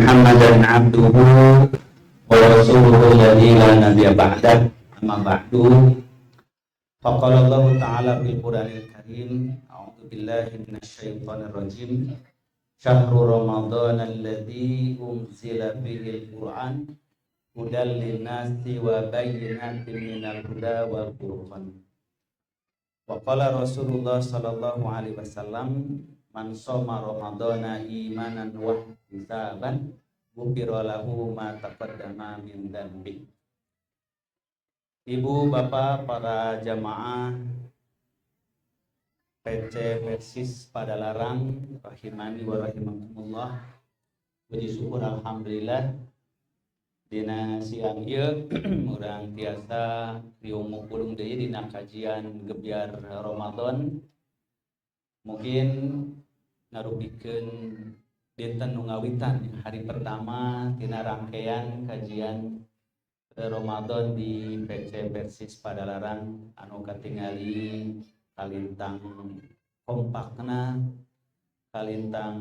Muhammadan abduhu wa rasuluhu alladzi la nabiyya ba'dah. Amma ba'du. Faqala Allah Ta'ala fil Qur'anil Karim, a'udzu billahi minasy syaithanir rajim. Syahrul Ramadan alladzi unzila fihil Qur'an hudal linnasi wa bayyinatin minal huda wal furqan. Wa qala Rasulullah sallallahu alaihi wasallam, man shoma ramadhana imanan wa ihtisaban ghufira lahu ma taqaddama min dhanbi. Ibu, bapak, para jamaah PC Persis Padalarang rahimani wa rahimakumullah. Puji syukur alhamdulillah dina siang ieu urang tiasa riung pulung deui dina kajian gebyar Ramadan. Mungkin ngarupikeun dinten nu ngawitan hari pertama tina rangkaian kajian Ramadan di PC Persis Padalarang anu katingali kalintang kompakna, kalintang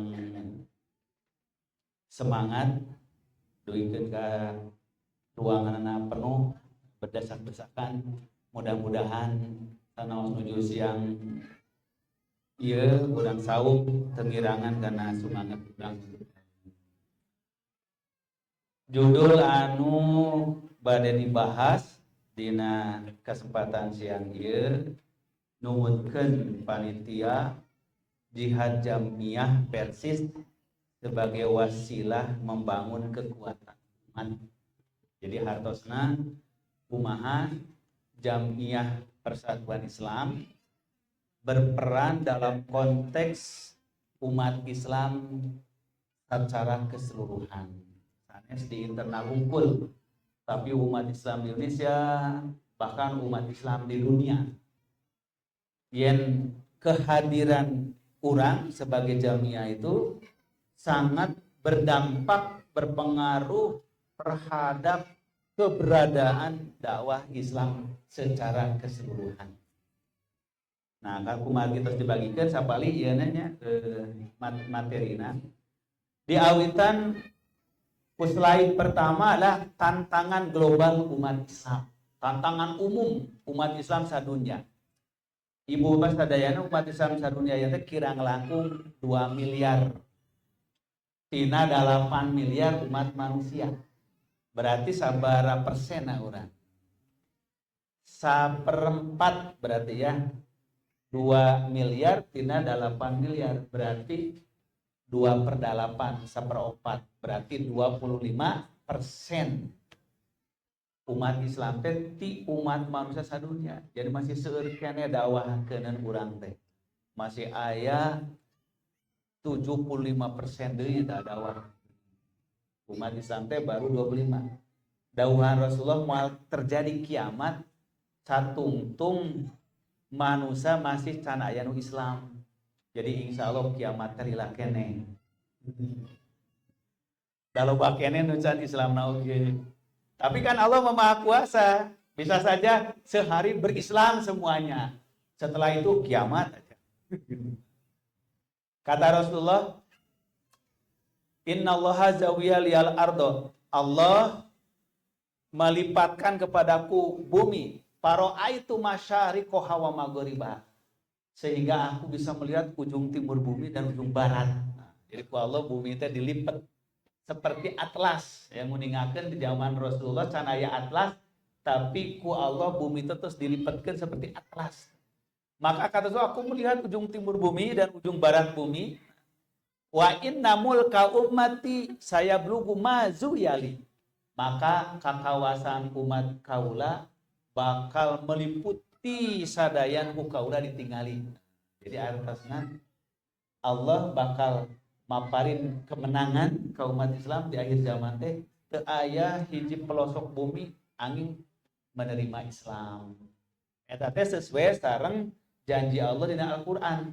semangat duikeun ka ruanganna penuh berdesak-desakan. Mudah-mudahan tanaos nuju siang ieu urang sauk tengirangan karena semangat urang. Judul anu bade dibahas dina kesempatan siang ieu nuwunkeun panitia Jihad Jamiah Persis sebagai wasilah membangun kekuatan iman. Jadi hartosna kumaha Jamiah Persatuan Islam berperan dalam konteks umat Islam secara keseluruhan. Sanes di internal unggul, tapi umat Islam di Indonesia, bahkan umat Islam di dunia. Yen kehadiran orang sebagai jamiah itu sangat berdampak, berpengaruh terhadap keberadaan dakwah Islam secara keseluruhan. Nah, kalau kumagi terus dibagikan sapali ieu nanya materina. Di awitan slide pertama adalah tantangan global umat Islam, tantangan umum umat Islam sadunya. Ibu bapak sadayana umat Islam sadunya ya teh kira ngelangkung 2 miliar. Tina 8 miliar umat manusia. Berarti sabara persen urang. 1/4 berarti ya. 2 miliar tina 8 miliar berarti 2/8 1/4 berarti 25% umat Islam teh ti umat manusia sadunya. Jadi masih seueur keneh dakwahkeun urang teh. Masih aya 75% deui da dakwah. Umat Islam teh baru 25. Dawuhan Rasulullah moal terjadi kiamat satungtung manusia masih can aya nu Islam. Jadi insya Allah kiamat teh lila keneh. Daloba keneh nu can Islam na oge. Tapi kan Allah Maha Kuasa, bisa saja sehari berislam semuanya. Setelah itu kiamat aja. Kata Rasulullah, Innallaha zawiya liyal ardo. Allah melipatkan kepadaku bumi. Paro'aitu masyariqaha wa maghribaha. Sehingga aku bisa melihat ujung timur bumi dan ujung barat. Nah, jadi ku Allah bumi itu dilipat seperti atlas. Yang meningakan di zaman Rasulullah can aya atlas, tapi ku Allah bumi itu terus dilipatkan seperti atlas. Maka kata Rasulullah, aku melihat ujung timur bumi dan ujung barat bumi. Wa inna mulka ummati sayablugu mazu yali. Maka kakawasan umat kaula bakal meliputi sadayan ku kaula ditinggali. Jadi artinya Allah bakal maparin kemenangan ke umat Islam di akhir zaman teh teu aya hiji pelosok bumi angin menerima Islam. Eta teh sesuai sareng janji Allah dina Al-Qur'an.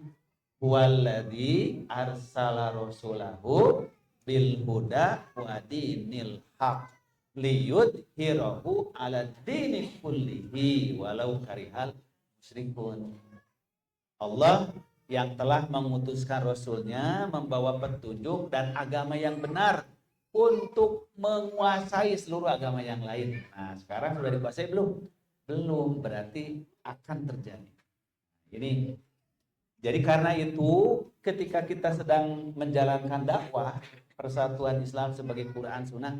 Huwallazi arsala rasulahu bil huda wa dinil haq liyudhhirahu 'ala dini kullihi walau karihal musyrikun. Allah yang telah mengutuskan Rasulnya membawa petunjuk dan agama yang benar untuk menguasai seluruh agama yang lain. Nah, sekarang sudah dikuasai belum? Belum, berarti akan terjadi. Ini jadi karena itu ketika kita sedang menjalankan dakwah persatuan Islam sebagai Quran Sunnah,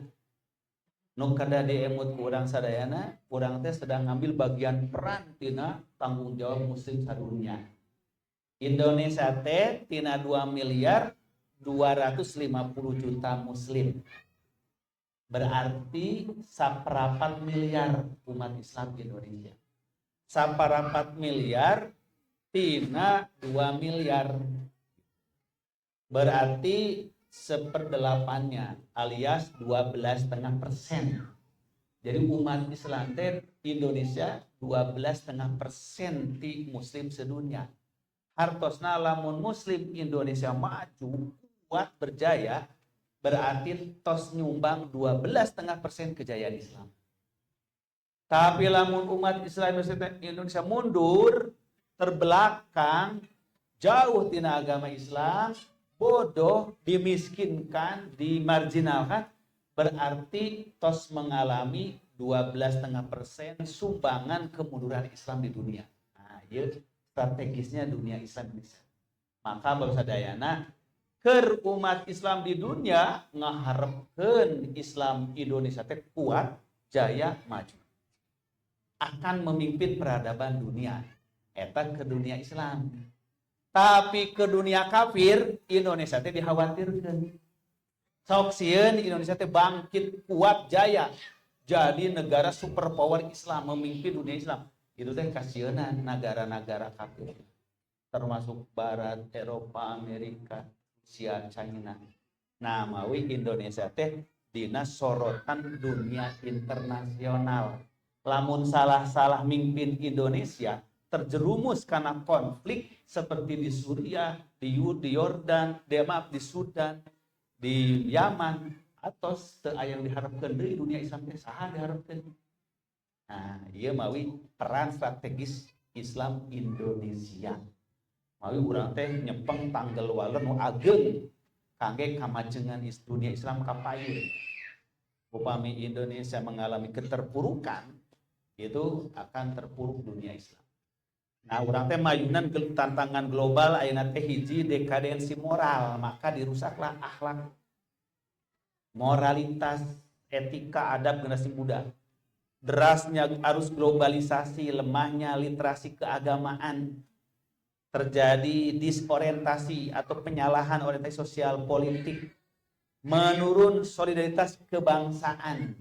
nu kada diemut ku urang sadayana, urang teh sedang ngambil bagian peran tina tanggung jawab muslim sadunya. Indonesia teh tina 2 miliar 250 juta muslim. Berarti saperapat miliar umat Islam di Indonesia. Saperapat miliar tina 2 miliar. Berarti seperdelapannya alias 12,5%. Jadi umat Islam teh Indonesia 12,5% ti muslim sedunia. Hartosna lamun muslim Indonesia maju kuat berjaya berarti tos nyumbang 12,5% kejayaan Islam. Tapi lamun umat Islam Indonesia mundur terbelakang jauh tina agama Islam, bodoh, dimiskinkan, dimarginalkan, berarti tos mengalami 12,5% sumbangan kemunduran Islam di dunia. Nah, itu strategisnya dunia Islam Indonesia. Maka bangsa Dayana, keur umat Islam di dunia ngaharepkeun Islam Indonesia teh kuat, jaya, maju. Akan memimpin peradaban dunia. Eta ke dunia Islam. Tapi ke dunia kafir, Indonesia teh dikhawatirkan. Sok sieun Indonesia teh bangkit kuat jaya. Jadi negara superpower Islam, memimpin dunia Islam. Itu teh kasieunana negara-negara kafir. Termasuk Barat, Eropa, Amerika, Rusia, China. Nah, mawi Indonesia teh dina sorotan dunia internasional. Lamun salah-salah mimpin Indonesia, terjerumus karena konflik seperti di Suriah, di Yordan, di Sudan, di Yaman, atau yang diharapkan dari dunia Islam teh saha diharapkan. Nah, ieu mawi peran strategis Islam Indonesia. Mawi urang teh nyepeng tanggal 8 nu ageng kangge kamajengan dunia Islam kapayeun. Upami Indonesia mengalami keterpurukan, itu akan terpuruk dunia Islam. Nah, urang teh mayunan tantangan global ayeuna teh hiji dekadensi moral, maka dirusaklah akhlak, moralitas, etika, adab generasi muda. Derasnya arus globalisasi, lemahnya literasi keagamaan, terjadi disorientasi atau penyalahan orientasi sosial politik, menurun solidaritas kebangsaan.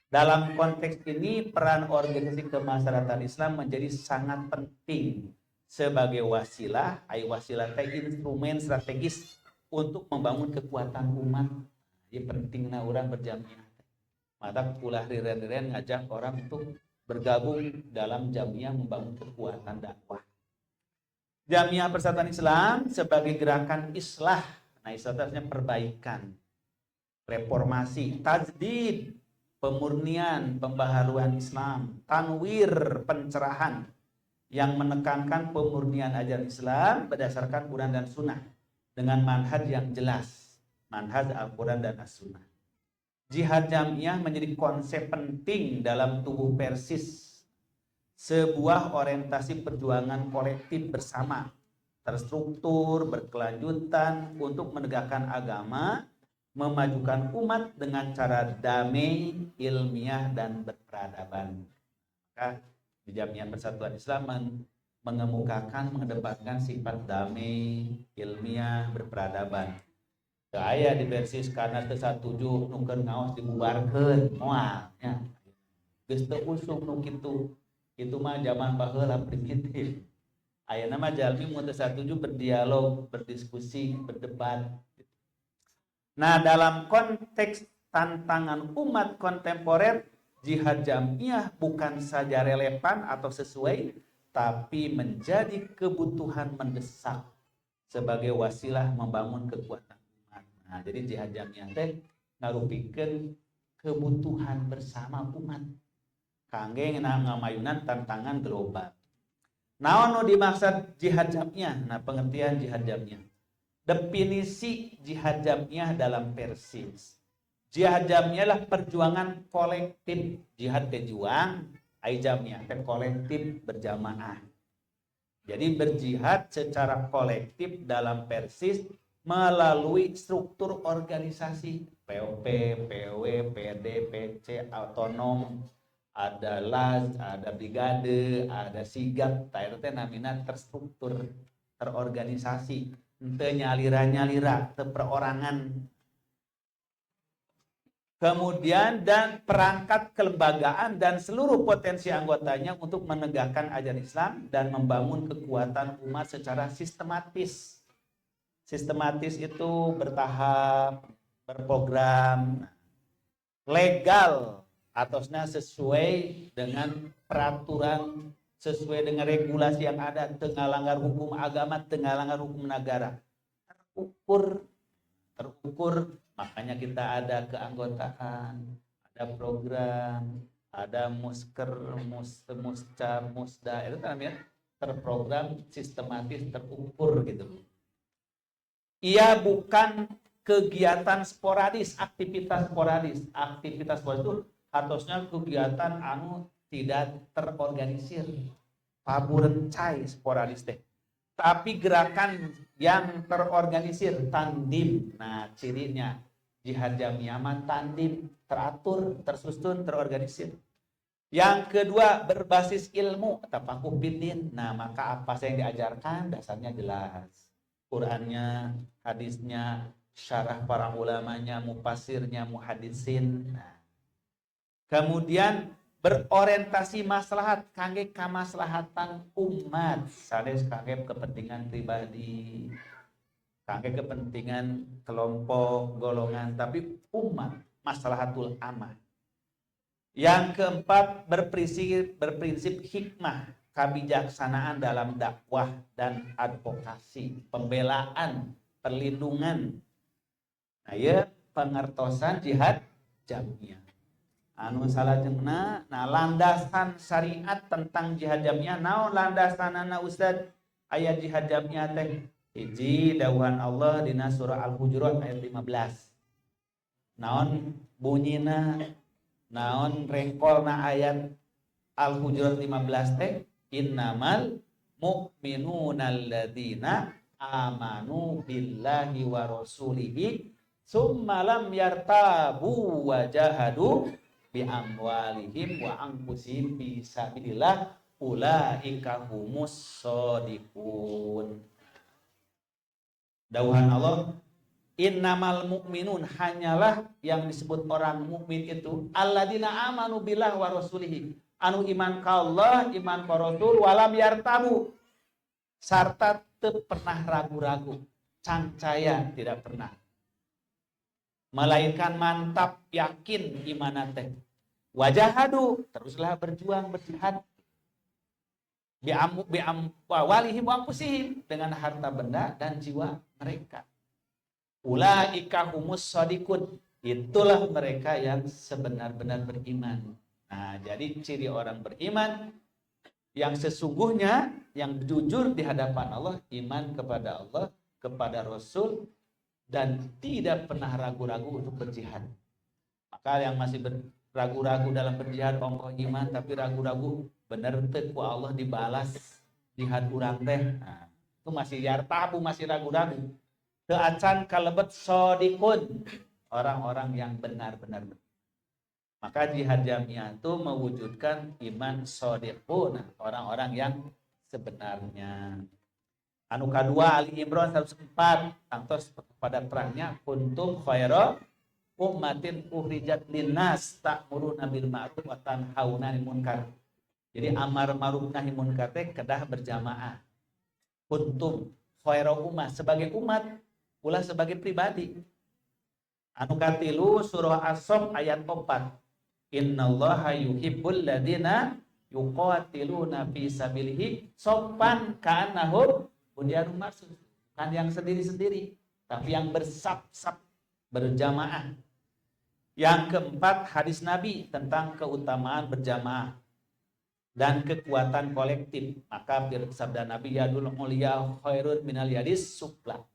Dalam konteks ini, peran organisasi kemasyarakatan Islam menjadi sangat penting sebagai wasilah, wasilah teh instrumen strategis untuk membangun kekuatan umat. Ini pentingnya orang berjamiah. Maka kulah riren-riren ngajak orang untuk bergabung dalam jamiah membangun kekuatan dakwah. Jamiah Persatuan Islam sebagai gerakan islah, nah islah artinya perbaikan, reformasi, tajdid, pemurnian, pembaharuan Islam, tanwir, pencerahan yang menekankan pemurnian ajaran Islam berdasarkan Quran dan Sunnah dengan manhaj yang jelas, manhaj Al-Quran dan As-Sunnah. Jihad jamiah menjadi konsep penting dalam tubuh Persis, sebuah orientasi perjuangan kolektif bersama, terstruktur, berkelanjutan untuk menegakkan agama, memajukan umat dengan cara damai, ilmiah, dan berperadaban. Maka di Jamiah Persatuan Islam mengemukakan, mengedepankan sifat damai, ilmiah, berperadaban. Gaya di versi karena tersatuju nuker ngawas dibubarkan, moal, ya. Geus teu usum nu kitu. Itu mah zaman baheula primitif. Ayeuna mah jalmi mun teu satuju berdialog, berdiskusi, berdebat. Nah, dalam konteks tantangan umat kontemporer, jihad jamiah bukan saja relevan atau sesuai, tapi menjadi kebutuhan mendesak sebagai wasilah membangun kekuatan umat. Nah, jadi jihad jamiah teh ngarupikeun kebutuhan bersama umat kangge ngamayunan tantangan global. Naon nu dimaksud jihad jamiah? Nah, pengertian jihad jamiah. Definisi jihad jamiah dalam Persis. Jihad jamiah lah perjuangan kolektif. Jihad kejuang, ai jamiah kan kolektif berjamaah. Jadi berjihad secara kolektif dalam persis melalui struktur organisasi POP, PW, PD, PC, autonom, ada LAS, ada brigade, ada sigap, itu teh namina terstruktur, terorganisasi, ente nyalira-nyalira, perorangan. Kemudian dan perangkat kelembagaan dan seluruh potensi anggotanya untuk menegakkan ajaran Islam dan membangun kekuatan umat secara sistematis. Sistematis itu bertahap, berprogram, legal, atosnya sesuai dengan peraturan, sesuai dengan regulasi yang ada, tengah langgar hukum agama, tengah langgar hukum negara. Terukur, makanya kita ada keanggotaan, ada program, ada musker, musca, musda, itu namanya terprogram, sistematis, terukur gitu. Ia bukan kegiatan sporadis, aktivitas sporadis. Aktivitas sporadis itu harusnya kegiatan anu tidak terorganisir, paburencai sporadis teh. Tapi gerakan yang terorganisir, tandim. Nah, cirinya jihad jamiah tandim, teratur, tersusun, terorganisir. Yang kedua, berbasis ilmu, tafakuh fiddin. Nah, maka apa yang diajarkan dasarnya jelas. Qurannya, hadisnya, syarah para ulamanya, mufasirnya, muhadisin. Nah. Kemudian berorientasi maslahat kangge kamaslahatan umat, sanes kangge kepentingan pribadi, kangge kepentingan kelompok golongan, tapi umat, maslahatul amah. Yang keempat, berprinsip hikmah, kebijaksanaan dalam dakwah dan advokasi, pembelaan, perlindungan. Nah, ya pengertosan jihad jamiah. Anu salajengna, nah landasan syariat tentang jihad jamiah, naon landasanana Ustaz ayat jihad jamiah teh? Hiji dawuhan Allah dina surah Al-Hujurat ayat 15. Naon bunyina, naon rengkolna ayat Al-Hujurat 15 teh? Innamal mu'minuna alladzina amanu billahi wa rasulihi summa lam yartabu wa jahadu bi amwalihim wa anfusihim fi sabilillah ulaika humus shodiqun. Dawuhan Allah, innamal mu'minun, hanyalah yang disebut orang mukmin itu alladzina amanu billah wa rasulihi, anu iman ka Allah, iman ka Rasul, walam yartabu, sarta teu pernah ragu-ragu, cangcaya tidak pernah, melainkan mantap yakin iman teh. Wajahadu, teruslah berjuang berjihad biamwalihim wa anfusihim, dengan harta benda dan jiwa mereka. Ulaika humus shodiqun, itulah mereka yang sebenar-benar beriman. Nah, jadi ciri orang beriman yang sesungguhnya, yang jujur di hadapan Allah, iman kepada Allah, kepada Rasul, dan tidak pernah ragu-ragu untuk berjihad. Maka yang masih ragu-ragu dalam berjihad, ongkoh iman tapi ragu-ragu bener teu ku Allah dibalas jihad urang teh. Nah, itu masih yartabu, masih ragu-ragu. Teu acan kalebet shodiqun, orang-orang yang benar-benar. Maka jihad jamiah itu mewujudkan iman shodiqun, orang-orang yang sebenarnya. Anu kedua Ali Imran 104, tangtos pada perangnya kuntum khaira ummatin ukhrijat linnas ta'muruna bil ma'ruf wa tanhauna 'anil munkar. Jadi amar ma'ruf nahi munkar teh kedah berjamaah. Kuntum khaira ummah, sebagai umat, ulah sebagai pribadi. Anu katilu surah As-Saff ayat 4. Innallaha yuhibbul ladzina yuqatiluna fi sabilihi saffan ka'annahum bunyanun marsus. Kan yang sendiri-sendiri, tapi yang bersaf-saf, berjamaah. Yang keempat, hadis Nabi tentang keutamaan berjamaah dan kekuatan kolektif. Maka sabda Nabi, yadul mulia khairun minal yadis sufla.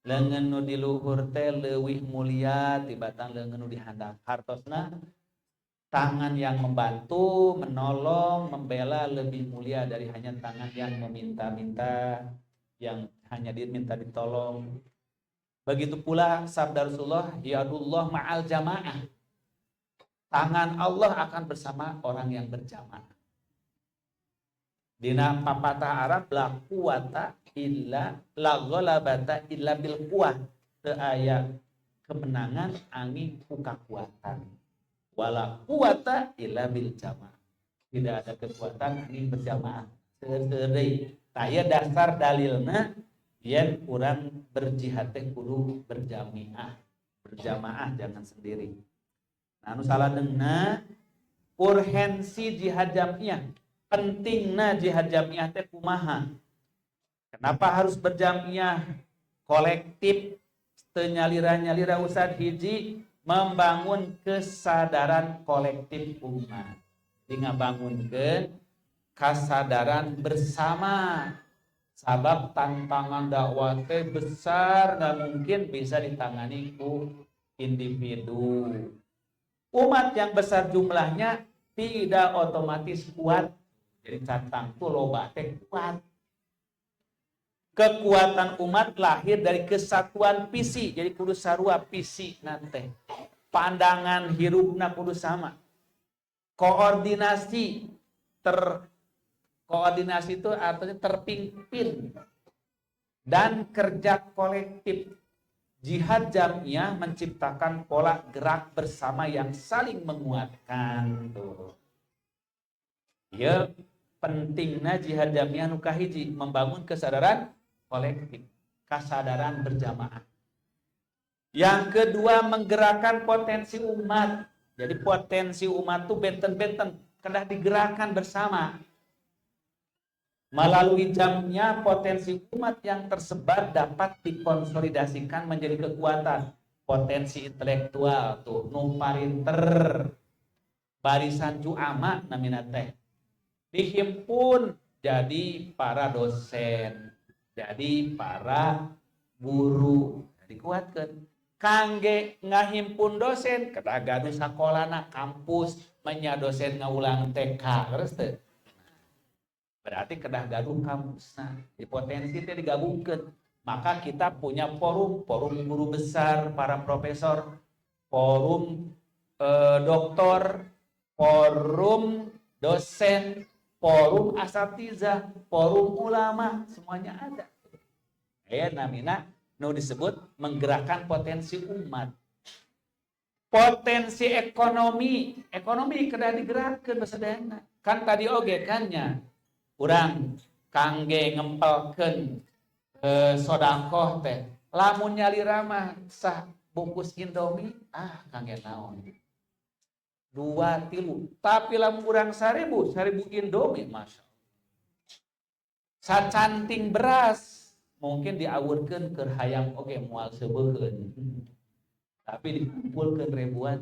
Leungeun nu di luhur teh leuwih mulia tibatan leungeun nu di handap. Hartosna tangan yang membantu, menolong, membela lebih mulia dari hanya tangan yang meminta-minta, yang hanya diminta ditolong. Begitu pula sabda Rasulullah, yadullah ma'al jamaah. Tangan Allah akan bersama orang yang berjamaah. Dina papatah Arab la quwata illa la ghalabata illa bil quwah. Teu aya kemenangan angin ku kakuatan. Wala quwata illa bil jamaah. Tidak ada kekuatan angin berjamaah. Teu taya dasar dalilna yen urang berjihad teh kudu berjamaah. Berjamaah jangan sendiri. Nah, anu saladengna urgensi jihad jamiah. Pentingna jihad jamiah teh kumaha? Kenapa harus berjamiah kolektif teu nyalira-nyalira usad hiji membangun kesadaran kolektif umat. Jadi ngabangunkeun kesadaran bersama. Sabab tantangan dakwah teh besar, nggak mungkin bisa ditangani ku individu. Umat yang besar jumlahnya tidak otomatis kuat. Jadi cantang tuh loba teh kuat. Kekuatan umat lahir dari kesatuan visi. Jadi kudu sarua visi nate. Pandangan hirupna kudu sama. Koordinasi koordinasi itu artinya terpimpin dan kerja kolektif. Jihad jamiah menciptakan pola gerak bersama yang saling menguatkan. Tuh. Ya, pentingnya jihad jamiah nu kahiji membangun kesadaran kolektif, kesadaran berjamaah. Yang kedua menggerakkan potensi umat. Jadi potensi umat itu benten-benten kedah digerakkan bersama. Melalui jamnya potensi umat yang tersebar dapat dikonsolidasikan menjadi kekuatan. Potensi intelektual tuh nu parinter barisan juama namina teh dihimpun jadi para dosen, jadi para guru, dikuatkan. Kangge ngahimpun dosen, kedah gaduh sakolana kampus, menya dosen ngaulang TK, terus teh. Berarti kedah gaduh kampus. Nah, di potensi itu digabungkan. Maka kita punya forum guru besar, para profesor, forum doktor, forum dosen, forum asatizah, forum ulama, semuanya ada. Namina nu disebut menggerakkan potensi umat. Potensi ekonomi kedah digerakkan basadayana. Kan tadi oge kannya urang kangge ngempelkeun sodakoh teh. Lamun nyalira mah sah bungkus Indomie, kangge naon. 2-3, tapi lamun urang 1000 Indomie, masya Allah. Sacanting beras mungkin diawurkeun keur hayang oge moal seubeheun. Tapi dikumpulkeun ribuan.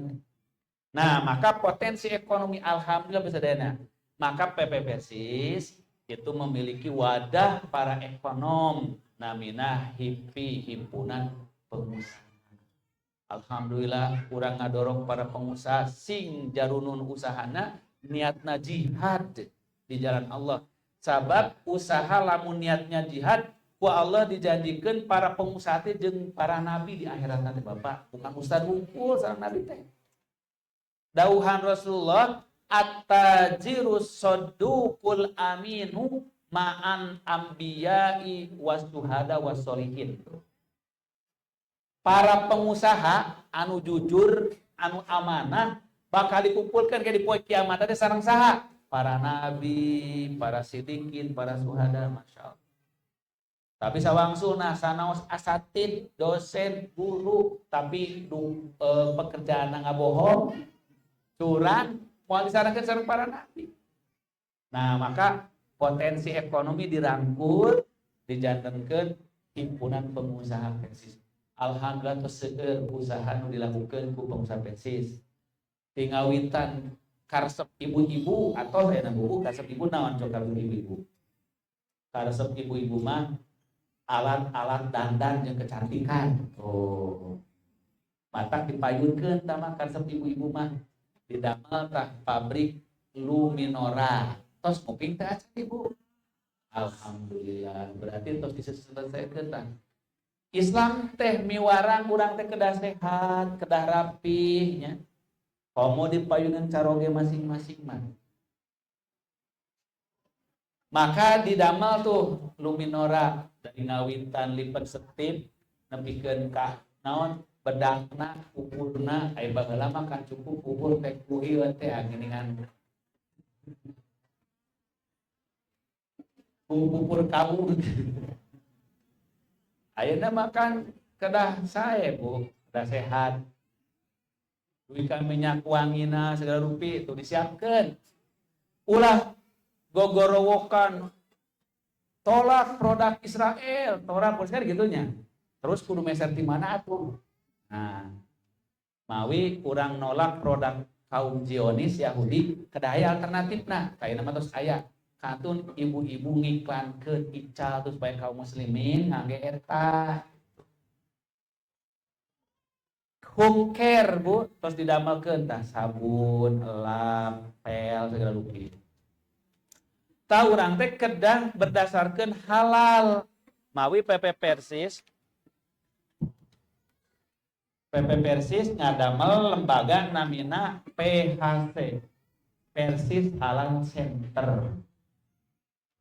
Nah, maka potensi ekonomi alhamdulillah besadayana. Maka PPPSIS itu memiliki wadah para ekonom namina HIPI, himpunan pengusaha. Alhamdulillah urang ngadorong para pengusaha sing jarunun usahana niatna jihad di jalan Allah. Sabab usaha lamun niatnya jihad ku Allah dijanjikan para pengusaha teh jeung para nabi di akhirat nanti Bapak, bukan ustaz hungkul sareng nabi teh. Dauhan Rasulullah at-tajirus saduqul aminu ma'an ambiyai wasuhada wasolihin. Para pengusaha anu jujur, anu amanah bakal dikumpulkan ke di poe kiamat teh sareng saha? Para nabi, para sidikin, para suhada, masya Allah. Tapi sawangsuna sanaos asatid, dosen, guru, tapi pekerjaan ngabohong, curang, moal disarankeun sareng para nabi. Nah, maka potensi ekonomi dirangkul, dijantenkeun himpunan pengusaha PPSIS. Alhamdulillah tos seueur usaha nu dilakukeun ku pengusaha PPSIS. Tingawitan karesep ibu-ibu atau buku karesep ibu naon coba ibu-ibu. Karesep ibu-ibu mah alat-alat dandan yang kecantikan. Oh, matak dipayunkeun tah mah karesep ibu-ibu mah didamel tah pabrik Luminora. Tos nguping teh acan ibu. Alhamdulillah, berarti tos diselesaikeun tah. Islam teh miwarang urang teh kedah sehat, kedah rapih nya. Komo dipayungan caroge masing-masing mah. Maka didamel tuh Luminora dari ngawitan lipat setip nepikeun ka naon bedakna pupurna aya baheula mah kan cukup pupur teh kuhi teh geuningan pupur kawu. Ayeuna makan kedah sae Bu, kedah sehat. Duit minyak wangina segala rupi itu disiapkan. Ulah gogorowokan tolak produk Israel, tolak kan gitunya. Terus kudu meser di mana atuh? Nah, mawi kurang nolak produk kaum Zionis Yahudi, kedaya alternatifna. Kayak nama terus aya katun ibu-ibu ngiklan ke ical terus supaya kaum muslimin ngangge eta. Home care Bu, terus didamelkeun tah sabun, lap, pel segala rupi. Tah urang teh kedah berdasarkan halal. Mawi PP Persis ngadamel lembaga namina PHC, Persis Halal Center.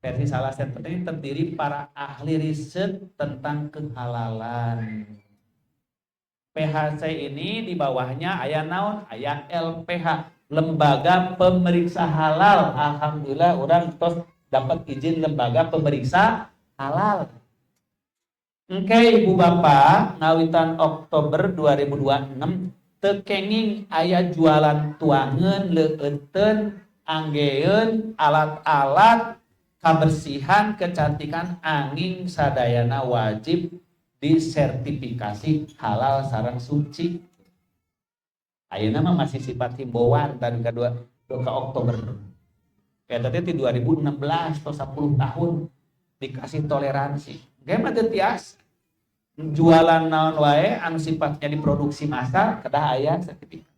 Persis Halal Center ini terdiri para ahli riset tentang kehalalan. PHC ini di bawahnya aya naon? Aya LPH, Lembaga Pemeriksa Halal. Alhamdulillah orang tos dapat izin lembaga pemeriksa halal. Oke, Ibu Bapak, ngawitan Oktober 2026 teu kenging aya jualan tuangeun, leueteun, anggeun, alat-alat kebersihan, kecantikan anging sadayana wajib disertifikasi halal sareng suci. Ayeuna mah masih sifat himbauan tadi kedua ke Oktober. Eta teh di 2016 atau 10 tahun dikasih toleransi. Ge mah teu tiasa. Jualan naon wae anu sifatnya diproduksi massal kedah aya sertifikat.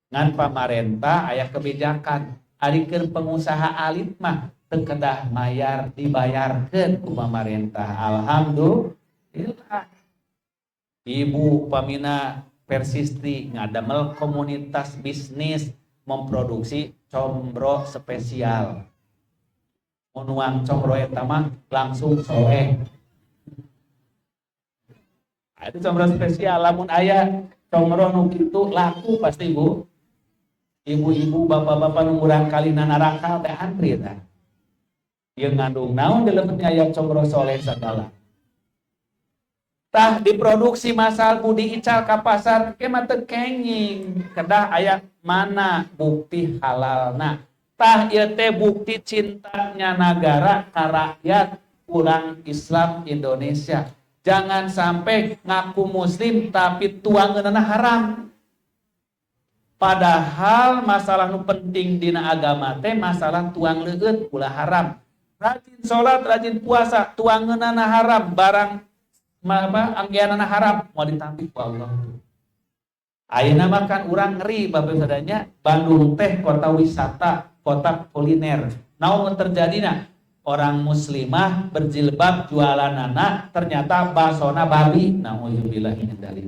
Ngan pamarentah aya kebijakan arikeun pengusaha alit mah teu kedah mayar dibayarkeun ku pamarentah. Alhamdulillah. Ibu Pamina Persisti ngadamel komunitas bisnis memproduksi combro spesial. Munuang combro eta mah langsung soleh. Itu combro spesial lamun aya combro nu kitu laku pasti Bu. Ibu-ibu, bapak-bapak nu urang kalina narakal teh antri tah. Ieu ngandung naon di leupeutnya aya combro soleh sagala. Tah diproduksi massal budi ical ka pasar ke mah teu kenging kedah aya mana bukti halalna. Tah ieu teh bukti cintanya negara ka rakyat urang Islam Indonesia. Jangan sampai ngaku muslim tapi tuangeunna haram. Padahal masalah nu penting dina agama teh masalah tuang leueut ulah haram. Rajin salat, rajin puasa, tuangeunna haram, barang anggeanana haram mau ditampik ku Allah. Ayeuna mah kan urang ngeri babe sadanya Bandung teh kota wisata, kota kuliner. Naon terjadina? Orang muslimah berjilbab jualanana ternyata basona babi. Nauzubillah min dzalik.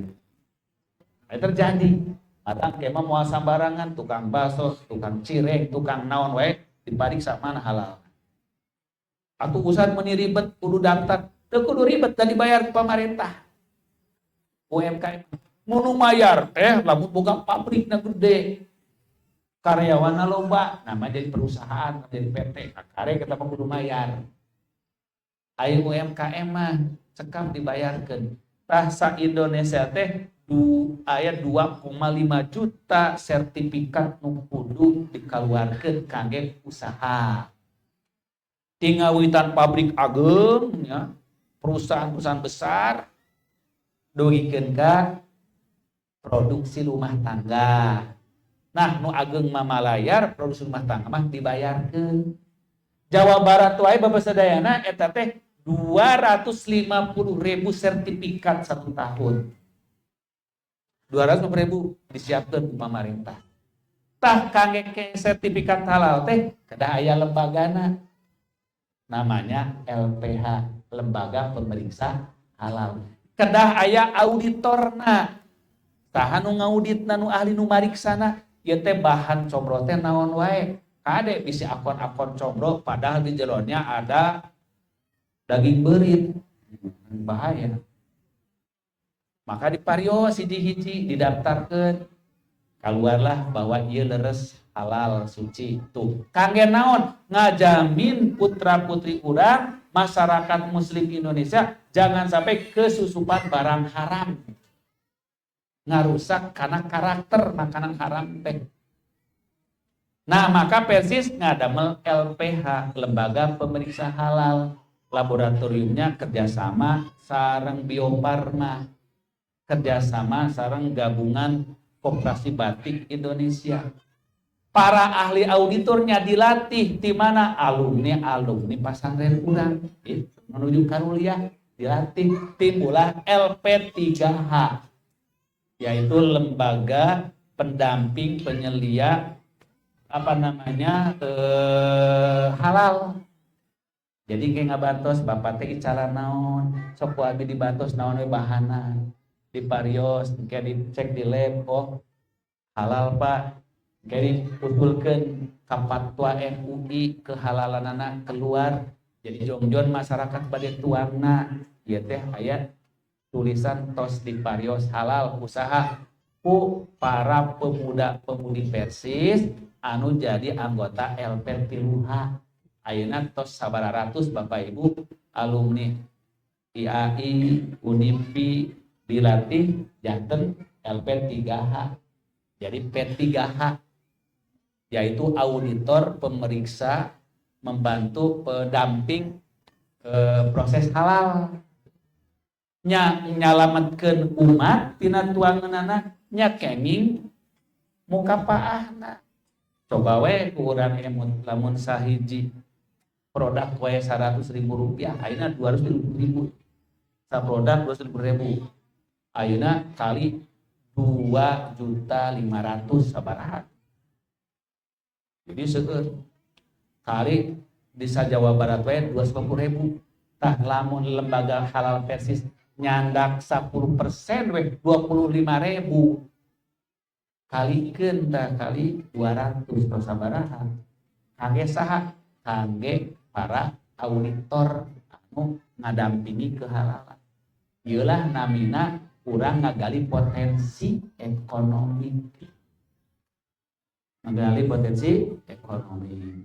Itu terjadi. Matang kemah moal sambarangan tukang baso, tukang cireng, tukang naon wae dipariksa mana halal. Atuh usaha meuni ribet kudu daftar. Teu kudu ribet dan dibayar ke pemerintah. UMKM munu mayar lamun boga pabrikna gede. Karyawanna loba, nama jadi perusahaan, jadi PT, kare kita mah kudu mayar. Aya UMKM mah cekap dibayarkeun. Tah sa Indonesia teh aya 2,5 juta sertifikat nu kudu dikaluarkeun kangge usaha. Tingawitan pabrik ageung nya. Perusahaan-perusahaan besar dugikeun ka produksi rumah tangga. Nah, nu ageung mah malayar produksi rumah tangga mah dibayarkeun. Jawa Barat wae bapak sadayana eta teh 250.000 sertifikat 1 tahun. 250.000 disiapkan pemerintah. Tah kangge ke sertifikat halal teh kedah aya lembagana. Namanya LPH, Lembaga Pemeriksa Halal. Kedah aya auditorna. Tah nu ngauditna nu ahli nu mariksana, ieu teh bahan combro teh naon wae. Kade bisi akon-akon combro padahal di jeronya ada daging beurit. Bahaya. Maka diparios hiji-hiji didaftarkeun. Keluarlah bahwa ieu leres halal suci. Tuh, kangge naon? Ngajamin putra-putri urang masyarakat muslim Indonesia jangan sampai kesusupan barang haram. Ngarusak karena karakter makanan haram teh. Nah, maka Persis ngadamel LPH, Lembaga Pemeriksa Halal. Laboratoriumnya kerjasama sareng Bio Farma, kerjasama sareng Gabungan Koperasi Batik Indonesia. Para ahli auditornya dilatih di mana? Alumni pesantren urang menuju karuliah dilatih, timbulah LP3H, yaitu Lembaga Pendamping Penyelia halal. Jadi kayak ngabantos bapak teh icalan naon, sok ku abi dibantos naon we bahana, diparios, kayak dicek di lab, oh halal pak, kayak diusulkeun ka fatwa MUI kehalalanana keluar, jadi jongjon masyarakat bade tuangna, ieu teh aya tulisan tos diparios halal usaha ku para pemuda-pemudi Persis anu jadi anggota LP3H. Ayeuna tos sabaratus Bapak Ibu alumni IAI, UNIFI dilatih janten LP3H. Jadi P3H yaitu auditor pemeriksa membantu pendamping proses halal. Nyalametkeun umat tina tuangeunana nya kenging muka paahna. Coba we kurang lamun sahiji produk we 100.000 rupiah, ayeuna 200.000. Sa produk 200.000. Ayeuna kali 2.500.000 sabaraha. Jadi seueur kali di Jawa Barat we 250.000. Tah lamun lembaga halal Persis nyandak 10% we 25.000. Kalikeun tah kali 200 tos sabaraha. Kangge saha? Kangge para auditor anu ngadampingi kehalalan. Ieulah namina urang ngagali potensi ekonomi. Ngagali potensi ekonomi.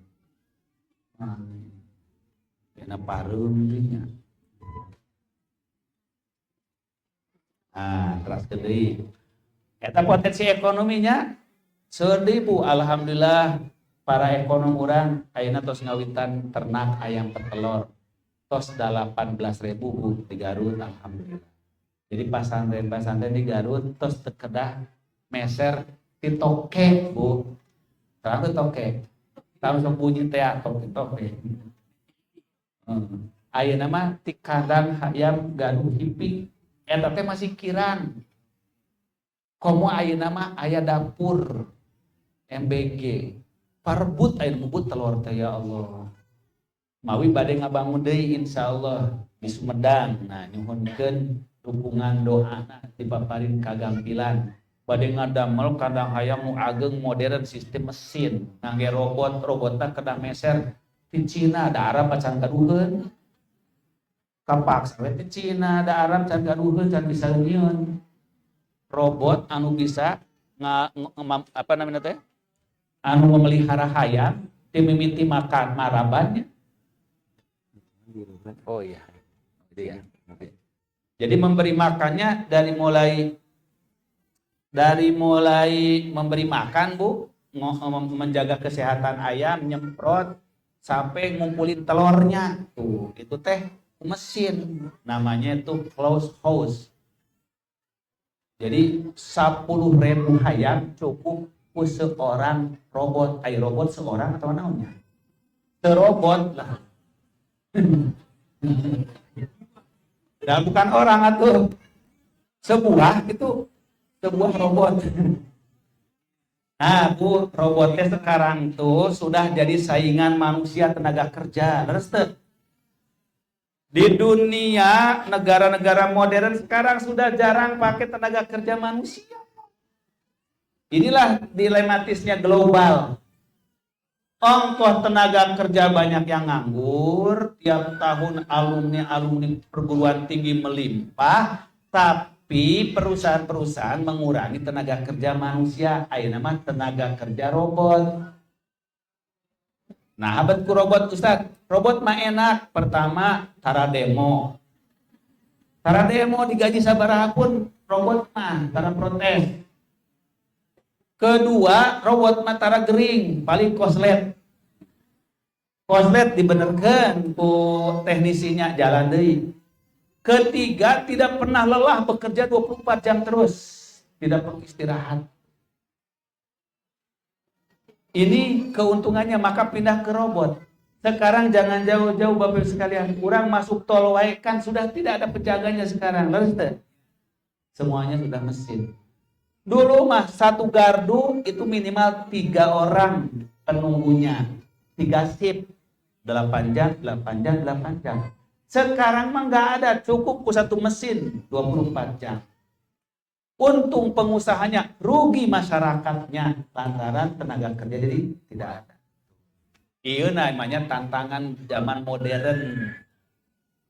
Kena pareum dinya. Terus deui. Eta potensi ekonominya seudi Bu, alhamdulillah para ekonom urang ayeuna tos ngawitan ternak ayam petelur tos 18.000 Bu di Garut, alhamdulillah. Jadi pasantren di Garut tos kedah meser ti toke Bu. Terang toke. Tahu sok bunyi teh toke. Ayeuna mah ti kandang ayam gaduh hiping eta teh masih kirang. Komo ayeuna mah aya dapur MBG. Parebut aya bubut telur teh ya Allah. Mawi bade ngabangun deui insyaallah di Sumedang. Nah, nyuhunkeun dukungan doana dipaparin kagampilan. Bade ngadamel kandang hayam nu ageng modern sistem mesin. Ngangge robotna kedah meser ti Cina da Arab can gaduheun. Kapaksa we ti Cina da Arab can gaduheun can bisa nyieun. Robot anu bisa anu memelihara hayam ti mimiti makan marabannya. Oh iya. Jadi memberi makannya dari mulai memberi makan Bu, menjaga kesehatan ayam, nyemprot sampai ngumpulin telurnya. Tuh, itu teh mesin. Namanya itu closed house. Jadi 10.000 hayam cukup ku seorang robot. Robot seorang atau naonnya? Serobot lah. Dan bukan orang atuh. Sebuah robot. Nah, Bu, robotnya sekarang tuh sudah jadi saingan manusia tenaga kerja. Terus tuh, di dunia negara-negara modern sekarang sudah jarang pakai tenaga kerja manusia. Inilah dilematisnya global. Ongkos tenaga kerja banyak yang nganggur, tiap tahun alumni perguruan tinggi melimpah, tapi perusahaan-perusahaan mengurangi tenaga kerja manusia, ayeuna tenaga kerja robot. Nah, habatku robot Ustaz, robot mah enak. Pertama, tara demo digaji sabaraha pun robot mah tara protes. Kedua, robot mah tara gering, paling koslet dibenerkan ku teknisinya jalan deui. Ketiga, tidak pernah lelah, bekerja 24 jam terus, tidak perlu istirahat. Ini keuntungannya, maka pindah ke robot. Sekarang jangan jauh-jauh Bapak sekalian, kurang masuk tol wae kan sudah tidak ada penjaganya sekarang. Lalu semuanya sudah mesin. Dulu mah satu gardu itu minimal 3 orang penunggunya, 3 shift, 8 jam. Sekarang mah nggak ada, cukup satu mesin 24 jam. Untung pengusahanya, rugi masyarakatnya lantaran tenaga kerja jadi tidak ada. Iya namanya tantangan zaman modern.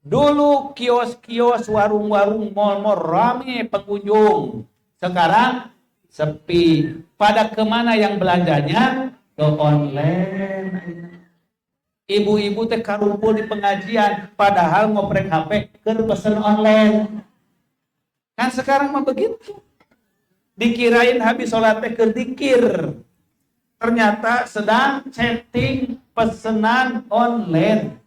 Dulu kios-kios, warung-warung, mal-mal rame pengunjung. Sekarang sepi. Pada kemana yang belanjanya? Ke online. Ibu-ibu teh karumpul di pengajian, padahal ngoprek HP ke pesen online. Kan sekarang mah begitu. Dikirain habis sholat teh keur dikir. Ternyata sedang chatting pesanan online.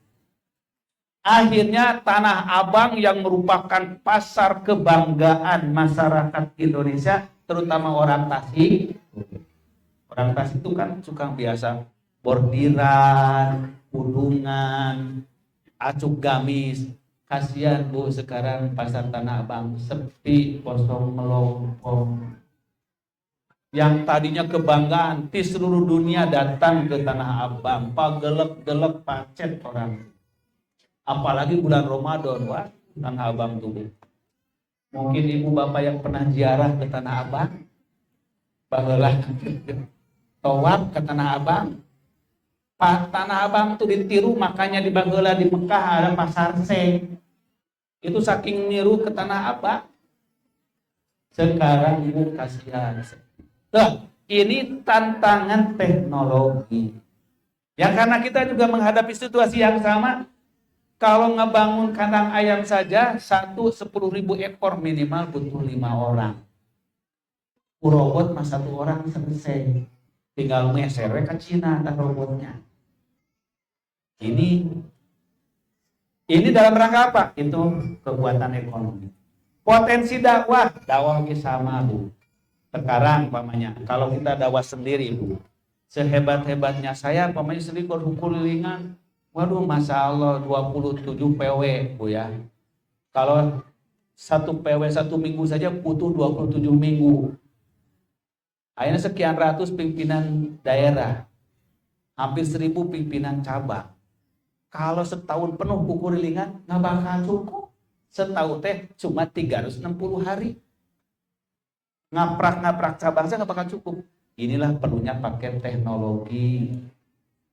Akhirnya Tanah Abang yang merupakan pasar kebanggaan masyarakat Indonesia, terutama orang Tasik. Orang Tasik itu kan suka biasa bordiran, udungan, acuk gamis. Kasihan Bu, sekarang pasar Tanah Abang sepi, kosong melompong. Yang tadinya kebanggaan di seluruh dunia datang ke Tanah Abang, pagelep-gelep pacet orang. Apalagi bulan Ramadan, wah, Tanah Abang tuh. Mungkin ibu bapak yang pernah ziarah ke Tanah Abang, baheula tawaf ke Tanah Abang. Tanah Abang tuh ditiru, makanya di baheula di Mekah ada pasar seng. Itu saking niru ke Tanah Abang. Sekarang ibu kasihan. Tuh, ini tantangan teknologi. Ya karena kita juga menghadapi situasi yang sama. Kalau ngebangun kandang ayam saja 10.000 ekor minimal butuh 5 orang. Robot mah 1 orang selesai. Tinggal meser ke Cina dan robotnya. Ini dalam rangka apa? Itu kekuatan ekonomi. Potensi dakwah sama Bu. Sekarang pamannya, kalau kita dakwah sendiri Bu, sehebat-hebatnya saya pamannya sendiri berhukulingan. Waduh, Masya Allah 27 PW Bu ya. Kalau 1 PW 1 minggu saja butuh 27 minggu. Akhirnya sekian ratus pimpinan daerah. Hampir 1.000 pimpinan cabang. Kalau setahun penuh kukurilingan nggak bakal cukup. Setahun teh cuma 360 hari. Ngaprak-ngaprak cabang saya nggak bakal cukup. Inilah perlunya pakai teknologi,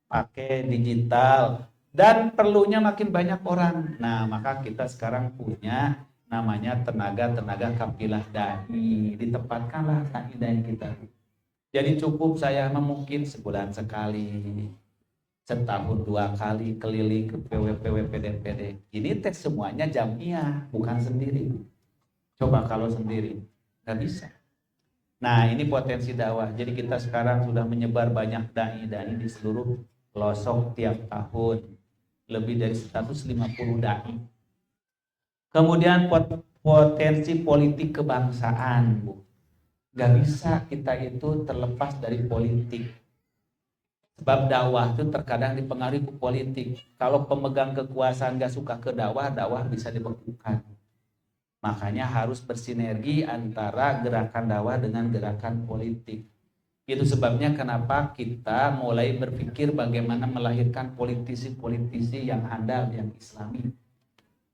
pakai digital. Dan perlunya makin banyak orang. Nah, maka kita sekarang punya namanya tenaga kafilah dai. Ditempatkanlah dai kita. Jadi cukup saya mungkin sebulan sekali, setahun 2 kali keliling ke PW PD. Ini tes semuanya jamiah, bukan sendiri. Coba kalau sendiri, nggak bisa. Nah, ini potensi dakwah. Jadi kita sekarang sudah menyebar banyak dai di seluruh pelosok tiap tahun. Lebih dari 150 dai. Kemudian potensi politik kebangsaan, Bu. Gak bisa kita itu terlepas dari politik. Sebab dakwah itu terkadang dipengaruhi ke politik. Kalau pemegang kekuasaan gak suka ke dakwah, dakwah bisa dibekukan. Makanya harus bersinergi antara gerakan dakwah dengan gerakan politik. Itu sebabnya kenapa kita mulai berpikir bagaimana melahirkan politisi-politisi yang handal, yang islami.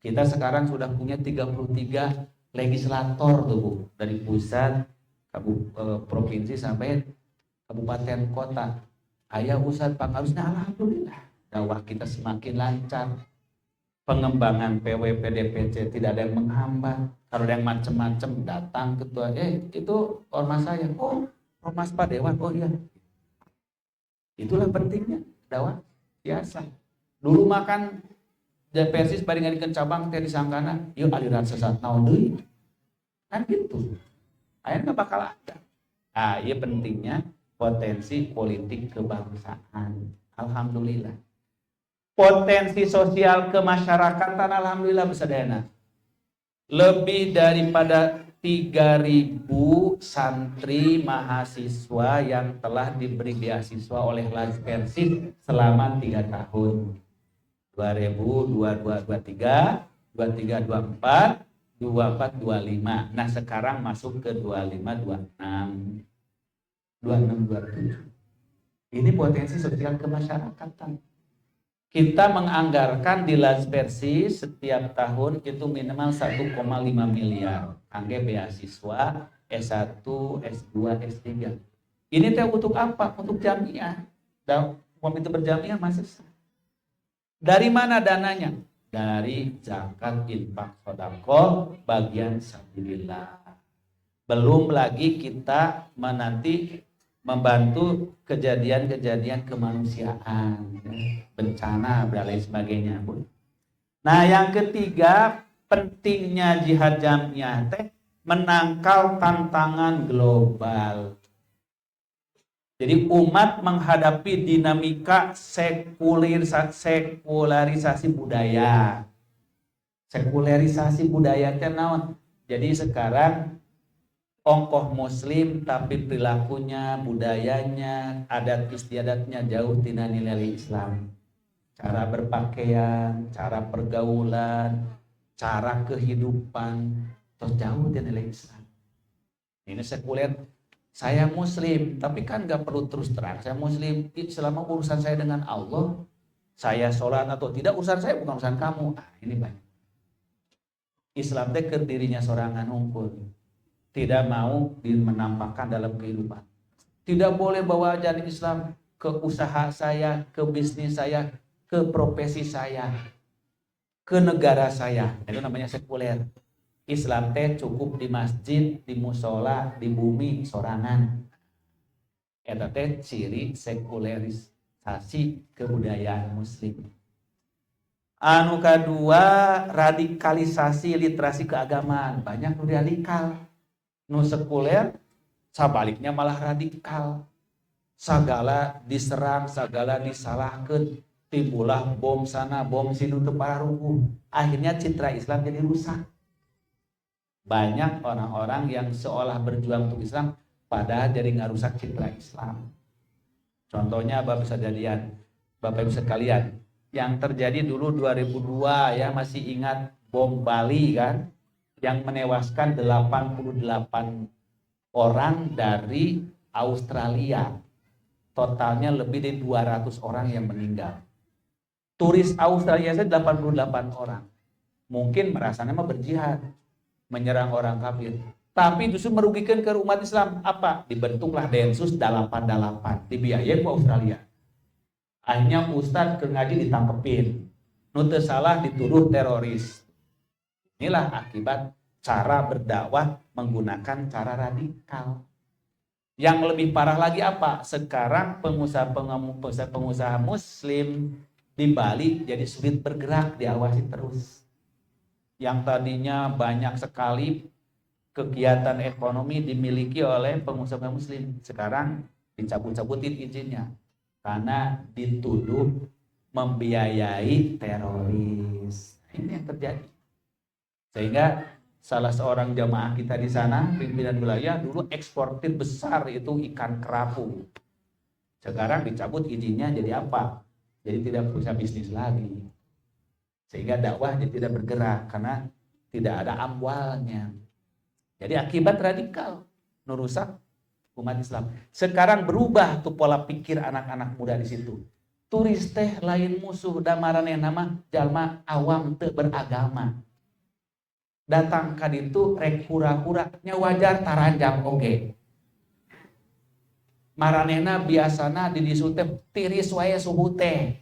Kita sekarang sudah punya 33 legislator tuh Bu, dari pusat, provinsi sampai kabupaten kota. Ayah Ustadz Pak harusnya alhamdulillah dakwah kita semakin lancar. Pengembangan PW PDPC tidak ada yang menghambat. Kalau ada yang macam-macam datang ketua, itu ormas saya. Oh, ormas Pak Dewan. Oh iya. Itulah pentingnya dakwah biasa. Dulu makan Persis bari ngadikeun cabang teh disangkana, yuk aliran sesat naon deui. Kan gitu. Akhirnya bakal ada. Ah, iya pentingnya potensi politik kebangsaan. Alhamdulillah. Potensi sosial kemasyarakatan alhamdulillah besadana. Lebih daripada 3.000 santri mahasiswa yang telah diberi beasiswa oleh Persib selama 3 tahun. 2022, 23, 23, 24, 24, 25. Nah sekarang masuk ke 25, 26, 26, 27. Ini potensi sosial kemasyarakatan. Kita menganggarkan di Persib setiap tahun itu minimal 1,5 miliar. Angge beasiswa S1, S2, S3. Ini teh untuk apa? Untuk jamiah. Dan komite berjamiah masih sah. Dari mana dananya? Dari zakat, infak, sedekah, bagian sabilillah. Belum lagi kita menanti membantu kejadian-kejadian kemanusiaan, bencana dan lain sebagainya, Bu. Nah, yang ketiga, pentingnya jihad jamiah teh menangkal tantangan global. Jadi umat menghadapi dinamika sekularisasi budaya. Sekularisasi budaya teh naon? Jadi sekarang ongkoh muslim tapi perilakunya, budayanya, adat istiadatnya jauh tina nilai Islam. Cara berpakaian, cara pergaulan, cara kehidupan terus jauh tina nilai Islam. Ini sekuler. Saya muslim, tapi kan gak perlu terus terang. Saya muslim, selama urusan saya dengan Allah, saya sholat atau tidak, urusan saya bukan urusan kamu. Ini banyak. Islam teh dirinya sorangan unggul. Tidak mau menampakkan dalam kehidupan. Tidak boleh bawa ajaran Islam ke usaha saya, ke bisnis saya, ke profesi saya, ke negara saya. Itu namanya sekuler. Islam teh cukup di masjid, di musola, di bumi sorangan. Eta teh ciri sekularisasi kebudayaan muslim. Anu kedua, radikalisasi literasi keagamaan. Banyak nu radikal. Nu sekuler, sabaliknya malah radikal. Sagala diserang, sagala disalahkeun, timbullah bom sana, bom sini teu pararuguh. Akhirnya citra Islam jadi rusak. Banyak orang-orang yang seolah berjuang untuk Islam padahal jadi ngarusak citra Islam. Contohnya Bapak Ibu sekalian, yang terjadi dulu 2002 ya, masih ingat bom Bali kan, yang menewaskan 88 orang dari Australia. Totalnya lebih dari 200 orang yang meninggal. Turis Australia saja 88 orang. Mungkin merasanya mah berjihad, menyerang orang kafir, tapi justru merugikan ke umat Islam. Apa? Dibentuklah Densus 88, dibiayain ke Australia. Akhirnya Ustadz ke ngaji ditangkepin, nu teu salah dituduh teroris. Inilah akibat cara berdakwah menggunakan cara radikal. Yang lebih parah lagi apa? Sekarang pengusaha muslim di Bali jadi sulit bergerak, diawasi terus. Yang tadinya banyak sekali kegiatan ekonomi dimiliki oleh pengusaha muslim, sekarang dicabut-cabutin izinnya karena dituduh membiayai teroris. Ini yang terjadi. Sehingga salah seorang jamaah kita di sana, pimpinan wilayah, dulu eksportir besar itu ikan kerapu. Sekarang dicabut izinnya jadi apa? Jadi tidak bisa bisnis lagi. Sehingga dakwah jadi tidak bergerak karena tidak ada amwalnya. Jadi akibat radikal merusak umat Islam. Sekarang berubah tuh pola pikir anak-anak muda di situ. Turis teh lain musuh da maraneh nama jalma awam teu beragama. Datang ka ditu rek hura-hura nya wajar taranjang oge. Maranehna biasana di disu teh tiris wae suhu teh.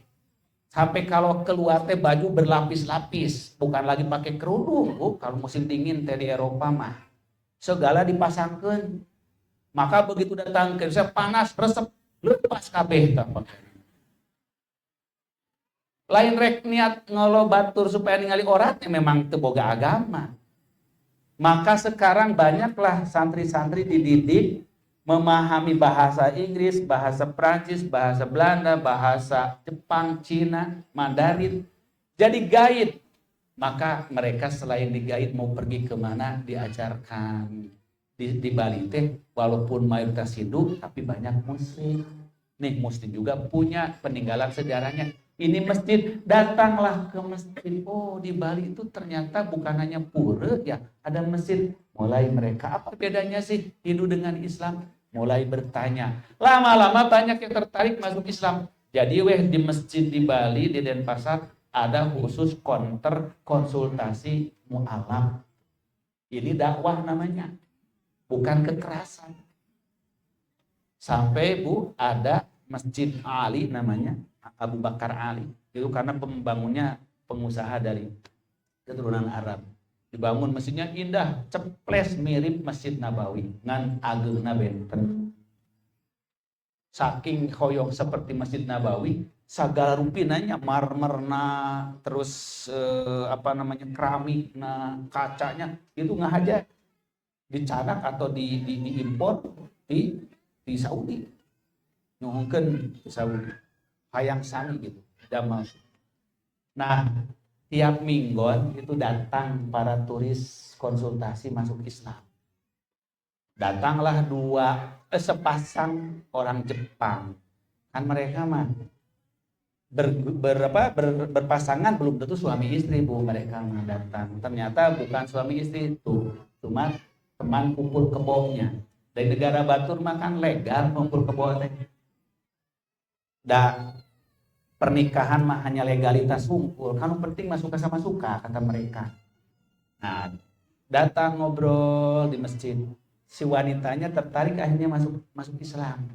Sampai kalau keluar teh baju berlapis-lapis, bukan lagi pakai kerudung. Kalau musim dingin teh di Eropa mah segala dipasangkeun. Maka begitu datang ke Indonesia panas resep lepas kabeh tah. Lain rek niat ngolobatur supaya ningali oratnya memang teu boga agama. Maka sekarang banyaklah santri-santri dididik memahami bahasa Inggris, bahasa Prancis, bahasa Belanda, bahasa Jepang, Cina, Mandarin. Jadi guide. Maka mereka selain di-guide mau pergi kemana diajarkan. Di Bali teh walaupun mayoritas Hindu tapi banyak muslim. Nih muslim juga punya peninggalan sejarahnya. Ini masjid, datanglah ke masjid. Oh di Bali itu ternyata bukan hanya pura ya, ada masjid. Mulai mereka apa bedanya sih Hindu dengan Islam? Mulai bertanya. Lama-lama banyak yang tertarik masuk Islam. Jadi di masjid di Bali di Denpasar ada khusus counter konsultasi mu'alaf. Ini dakwah namanya. Bukan kekerasan. Sampai ada Masjid Ali namanya, Abu Bakar Ali. Itu karena pembangunnya pengusaha dari keturunan Arab. Dibangun masjidnya indah, ceples mirip Masjid Nabawi. Ngan ageuna benten. Saking hoyong seperti Masjid Nabawi, segala rupinanya marmerna, terus keramikna, kacanya itu ngahaja dicanak atau diimpor di Saudi. Nyuhungkeun di Saudi. Hayang sami gitu. Damal. Nah, tiap minggon itu datang para turis konsultasi masuk Islam. Datanglah sepasang orang Jepang. Kan mereka mah berpasangan belum tentu suami istri, Bu. Mereka mah datang. Ternyata bukan suami istri itu, cuma teman kumpul kebonya. Dari negara batur makan legal kumpul kebo teh. Da pernikahan mah hanya legalitas kumpul, kan penting masuk sama suka kata mereka. Nah, datang ngobrol di masjid. Si wanitanya tertarik akhirnya masuk Islam.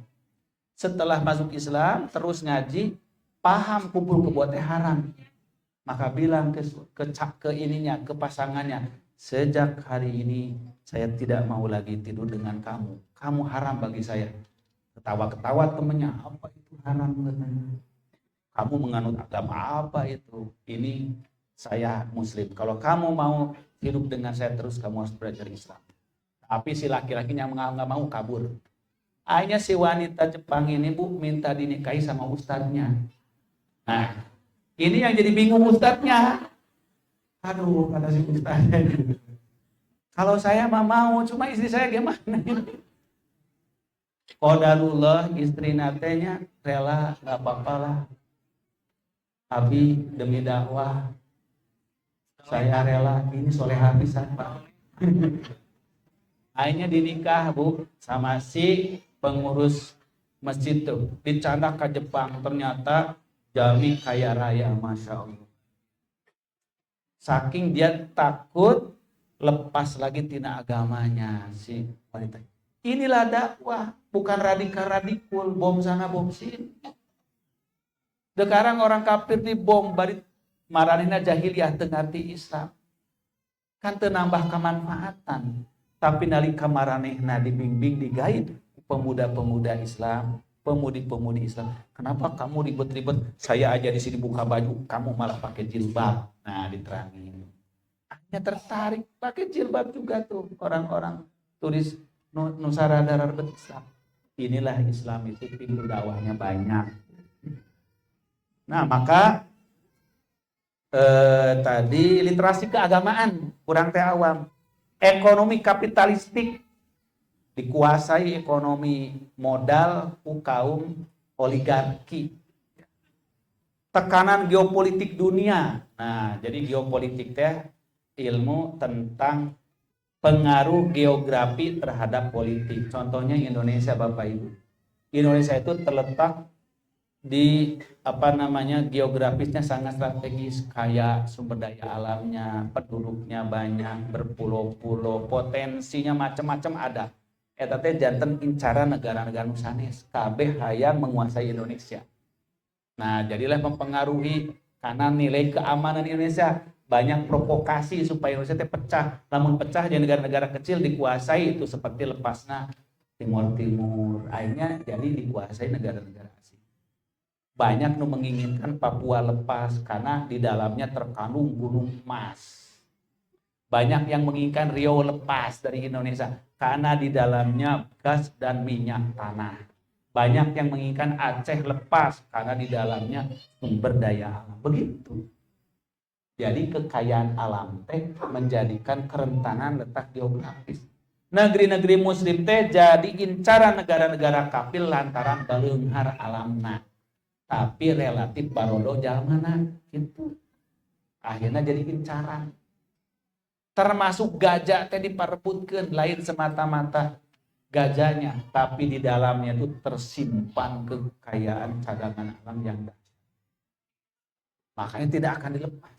Setelah masuk Islam terus ngaji, paham kumpul kebo teh haram. Maka bilang ke ininya, ke pasangannya, sejak hari ini saya tidak mau lagi tidur dengan kamu. Kamu haram bagi saya. Ketawa-ketawa temennya, apa itu haram? Kamu menganut agama apa itu? Ini saya muslim. Kalau kamu mau hidup dengan saya terus, kamu harus belajar Islam. Tapi si laki-lakinya nggak mau kabur. Akhirnya si wanita Jepang ini, Bu, minta dinikahi sama ustadznya. Nah, ini yang jadi bingung ustadznya. Aduh, kata si ustadznya. Kalau saya mah mau, cuma istri saya gimana? Qadarullah istri natenya rela, nggak apa-apa lah. Abi demi dakwah saya rela, ini solehah pisan Pak. Akhirnya dinikah, Bu, sama si pengurus masjid tuh. Dicandak ke Jepang, ternyata jami kaya raya, Masya Allah. Saking dia takut lepas lagi tina agamanya si wanita. Inilah dakwah, bukan radikal-radikul, bom sana bom sini. Sekarang orang kafir di bom bari maranina jahiliyah teu ngarti Islam. Kan teu nambah kemanfaatan. Tapi nalika maranehna dibimbing digaid pemuda-pemuda Islam, pemudi-pemudi Islam. Kenapa kamu ribet-ribet? Saya aja di sini buka baju, kamu malah pakai jilbab. Nah, diterangin. Hanya tertarik pakai jilbab juga tuh orang-orang turis Nusara Darar Islam. Inilah Islam itu pintu dakwahnya banyak. Nah, maka tadi literasi keagamaan kurang teh awam. Ekonomi kapitalistik dikuasai ekonomi modal ku kaum oligarki, tekanan geopolitik dunia. Nah, jadi geopolitik teh ilmu tentang pengaruh geografi terhadap politik. Contohnya Indonesia, Bapak Ibu. Indonesia itu terletak di geografisnya sangat strategis, kaya sumber daya alamnya, penduduknya banyak, berpulau-pulau, potensinya macam-macam ada. Eta teh janten incara negara-negara nusanes kabeh hayang menguasai Indonesia. Nah, jadilah mempengaruhi karena nilai keamanan Indonesia banyak provokasi supaya Indonesia teh pecah. Namun pecah di negara-negara kecil dikuasai itu seperti lepasnya Timur, akhirnya jadi dikuasai negara-negara asing. Banyak nu menginginkan Papua lepas karena di dalamnya terkandung gunung emas. Banyak yang menginginkan Riau lepas dari Indonesia karena di dalamnya gas dan minyak tanah. Banyak yang menginginkan Aceh lepas karena di dalamnya sumber daya alam. Begitu. Jadi kekayaan alam teh menjadikan kerentanan letak geografis. Negeri-negeri muslim teh jadi incaran negara-negara kafir lantaran baleunghar alamna. Tapi relatif barodo jalmana gitu. Akhirnya jadi incaran. Termasuk gajah teh diparebutkeun lain semata-mata gajahnya, tapi di dalamnya itu tersimpan kekayaan cadangan alam yang dahsyat. Makanya tidak akan dilepas.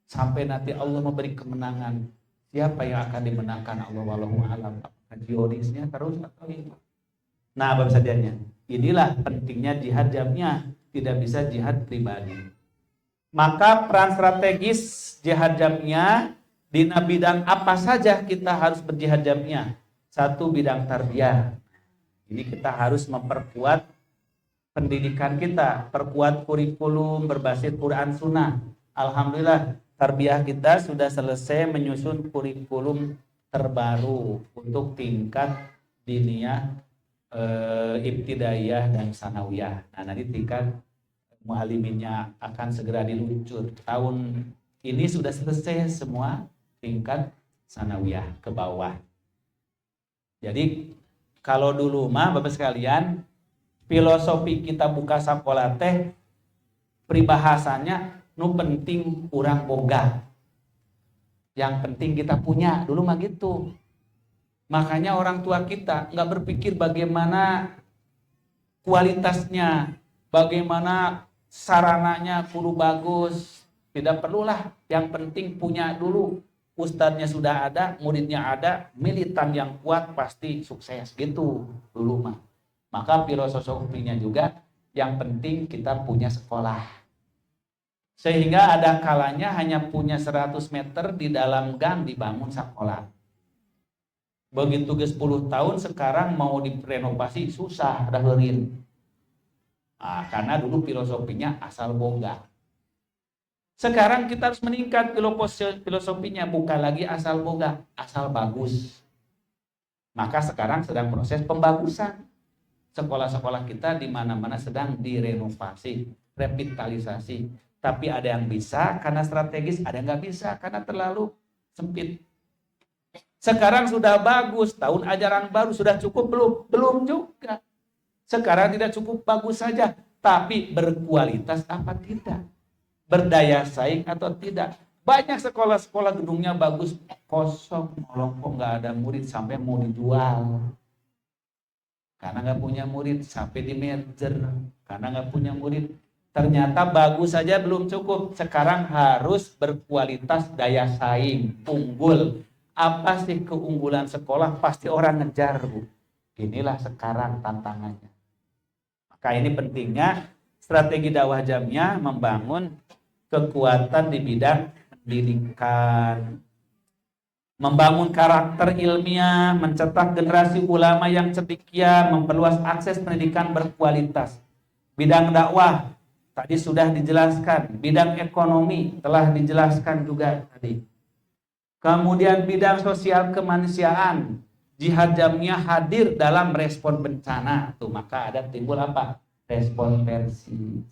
Sampai nanti Allah memberi kemenangan. Siapa yang akan dimenangkan Allah wallahu alam? Apakah Zionisnya terus atau ini? Nah, Bapak sadianya, inilah pentingnya jihad jamiah, tidak bisa jihad pribadi. Maka peran strategis jihad jamiah di bidang apa saja kita harus berjihad jamiah. Satu, bidang tarbiyah. Ini kita harus memperkuat pendidikan kita, perkuat kurikulum berbasis Quran Sunnah. Alhamdulillah, tarbiyah kita sudah selesai menyusun kurikulum terbaru untuk tingkat diniyah, ibtidaiyah dan sanawiyah. Nah, nanti tingkat mualliminnya akan segera diluncur. Tahun ini sudah selesai semua tingkat sanawiyah ke bawah. Jadi kalau dulu mah Bapak sekalian, filosofi kita buka sekolah teh peribahasanya nu penting urang boga. Yang penting kita punya, dulu mah gitu. Makanya orang tua kita nggak berpikir bagaimana kualitasnya, bagaimana sarananya kudu bagus. Tidak perlulah, yang penting punya dulu. Ustadznya sudah ada, muridnya ada, militan yang kuat pasti sukses gitu dulu mah. Maka filosofinya juga yang penting kita punya sekolah. Sehingga ada kalanya hanya punya 100 meter di dalam gang dibangun sekolah. Begitu ke 10 tahun sekarang mau direnovasi susah, ada heureun. Nah, karena dulu filosofinya asal boga. Sekarang kita harus meningkat filosofinya, bukan lagi asal boga, asal bagus. Maka sekarang sedang proses pembagusan. Sekolah-sekolah kita di mana-mana sedang direnovasi, revitalisasi. Tapi ada yang bisa karena strategis, ada yang nggak bisa karena terlalu sempit. Sekarang sudah bagus, tahun ajaran baru sudah cukup belum? Belum juga. Sekarang tidak cukup bagus saja, tapi berkualitas apa tidak? Berdaya saing atau tidak? Banyak sekolah-sekolah gedungnya bagus, kosong, melongkong, nggak ada murid sampai mau dijual. Karena nggak punya murid sampai di merger, karena nggak punya murid. Ternyata bagus saja belum cukup. Sekarang harus berkualitas, daya saing, unggul. Apa sih keunggulan sekolah? Pasti orang ngejar, Bu. Inilah sekarang tantangannya. Maka ini pentingnya strategi dakwah jamiah membangun kekuatan di bidang pendidikan, membangun karakter ilmiah, mencetak generasi ulama yang cendekia, memperluas akses pendidikan berkualitas. Bidang dakwah tadi sudah dijelaskan, bidang ekonomi telah dijelaskan juga tadi. Kemudian bidang sosial kemanusiaan, jihad jamiah hadir dalam respon bencana. Tuh, maka ada timbul apa? Respon versi.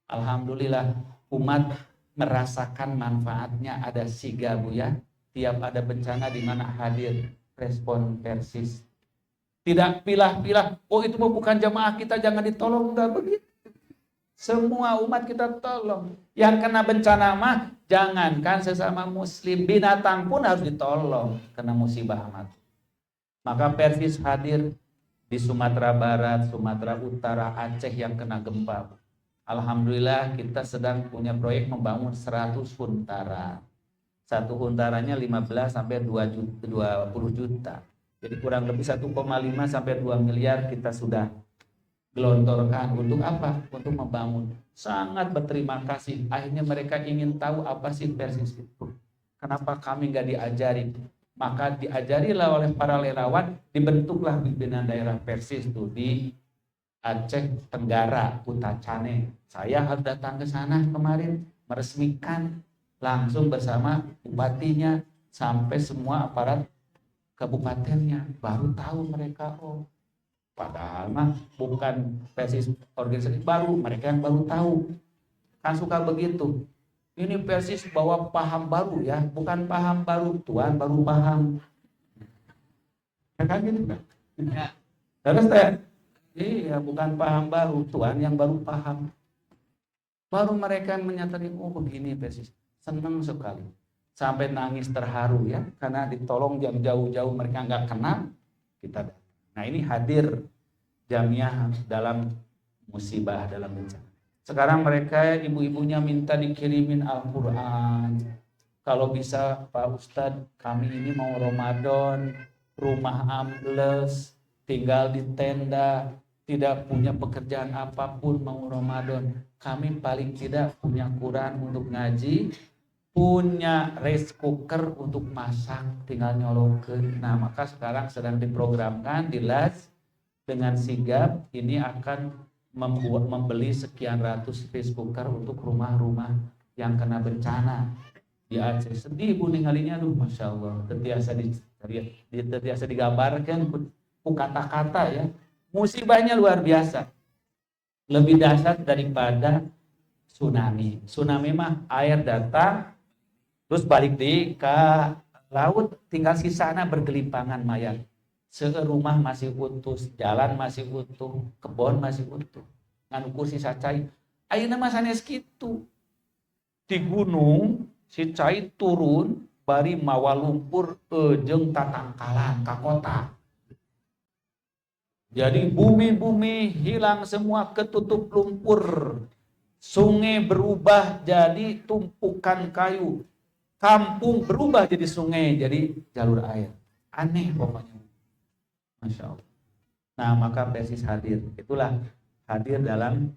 Alhamdulillah umat merasakan manfaatnya, ada siga Bu ya. Tiap ada bencana di mana hadir respon persis. Tidak pilah-pilah, oh itu bukan jamaah kita, jangan ditolong, enggak begitu. Semua umat kita tolong. Yang kena bencana mah, jangankan sesama muslim, binatang pun harus ditolong kena musibah amat. Maka Persis hadir di Sumatera Barat, Sumatera Utara, Aceh yang kena gempa. Alhamdulillah kita sedang punya proyek membangun 100 huntara. Satu huntaranya 15 sampai 20 juta. Jadi kurang lebih 1,5 sampai 2 miliar kita sudah gelontorkan. Untuk apa? Untuk membangun. Sangat berterima kasih. Akhirnya mereka ingin tahu apa sih Persis itu. Kenapa kami nggak diajari? Maka diajarilah oleh para relawan, dibentuklah pimpinan daerah Persis itu di Aceh Tenggara, Utacane. Saya harus datang ke sana kemarin, meresmikan langsung bersama bupatinya sampai semua aparat kabupatennya. Baru tahu mereka, oh padahal mah bukan Persis organisasi baru, mereka yang baru tahu. Kan suka begitu. Ini Persis bawa paham baru ya, bukan paham baru, Tuhan baru paham. Ya kan gitu kan? Ya. Terus iya, bukan paham baru, Tuhan yang baru paham. Baru mereka menyadari, oh begini Persis. Senang sekali. Sampai nangis terharu ya, karena ditolong jam jauh-jauh mereka nggak kenal, kita datang. Nah ini hadir jamiah dalam musibah, dalam bencana. Sekarang mereka ibu-ibunya minta dikirimin Al-Quran. Kalau bisa Pak Ustadz, kami ini mau Ramadan, rumah ambles, tinggal di tenda, tidak punya pekerjaan apapun mau Ramadan. Kami paling tidak punya Quran untuk ngaji, punya rice cooker untuk masak, tinggal nyolokeun. Nah, maka sekarang sedang diprogramkan di LAS dengan sigap ini akan membeli sekian ratus rice cooker untuk rumah-rumah yang kena bencana di Aceh. Sedih Bu ninggalinya, aduh Masya Allah, terbiasa digambarkan ku kata-kata ya. Musibahnya luar biasa, lebih dahsyat daripada tsunami. Tsunami mah air datang terus balik di ke laut, tinggal sisana bergelimpangan mayat. Serumah masih utuh, jalan masih utuh, kebun masih utuh. Ngan ukur sisa cai. Ayeuna mah sanes kitu. Di gunung si cai turun bari mawa lumpur jeung tatangkalan ka kota. Jadi bumi-bumi hilang semua, ketutup lumpur. Sungai berubah jadi tumpukan kayu. Kampung berubah jadi sungai, jadi jalur air. Aneh pokoknya. Masya Allah. Nah maka Persis hadir. Itulah hadir dalam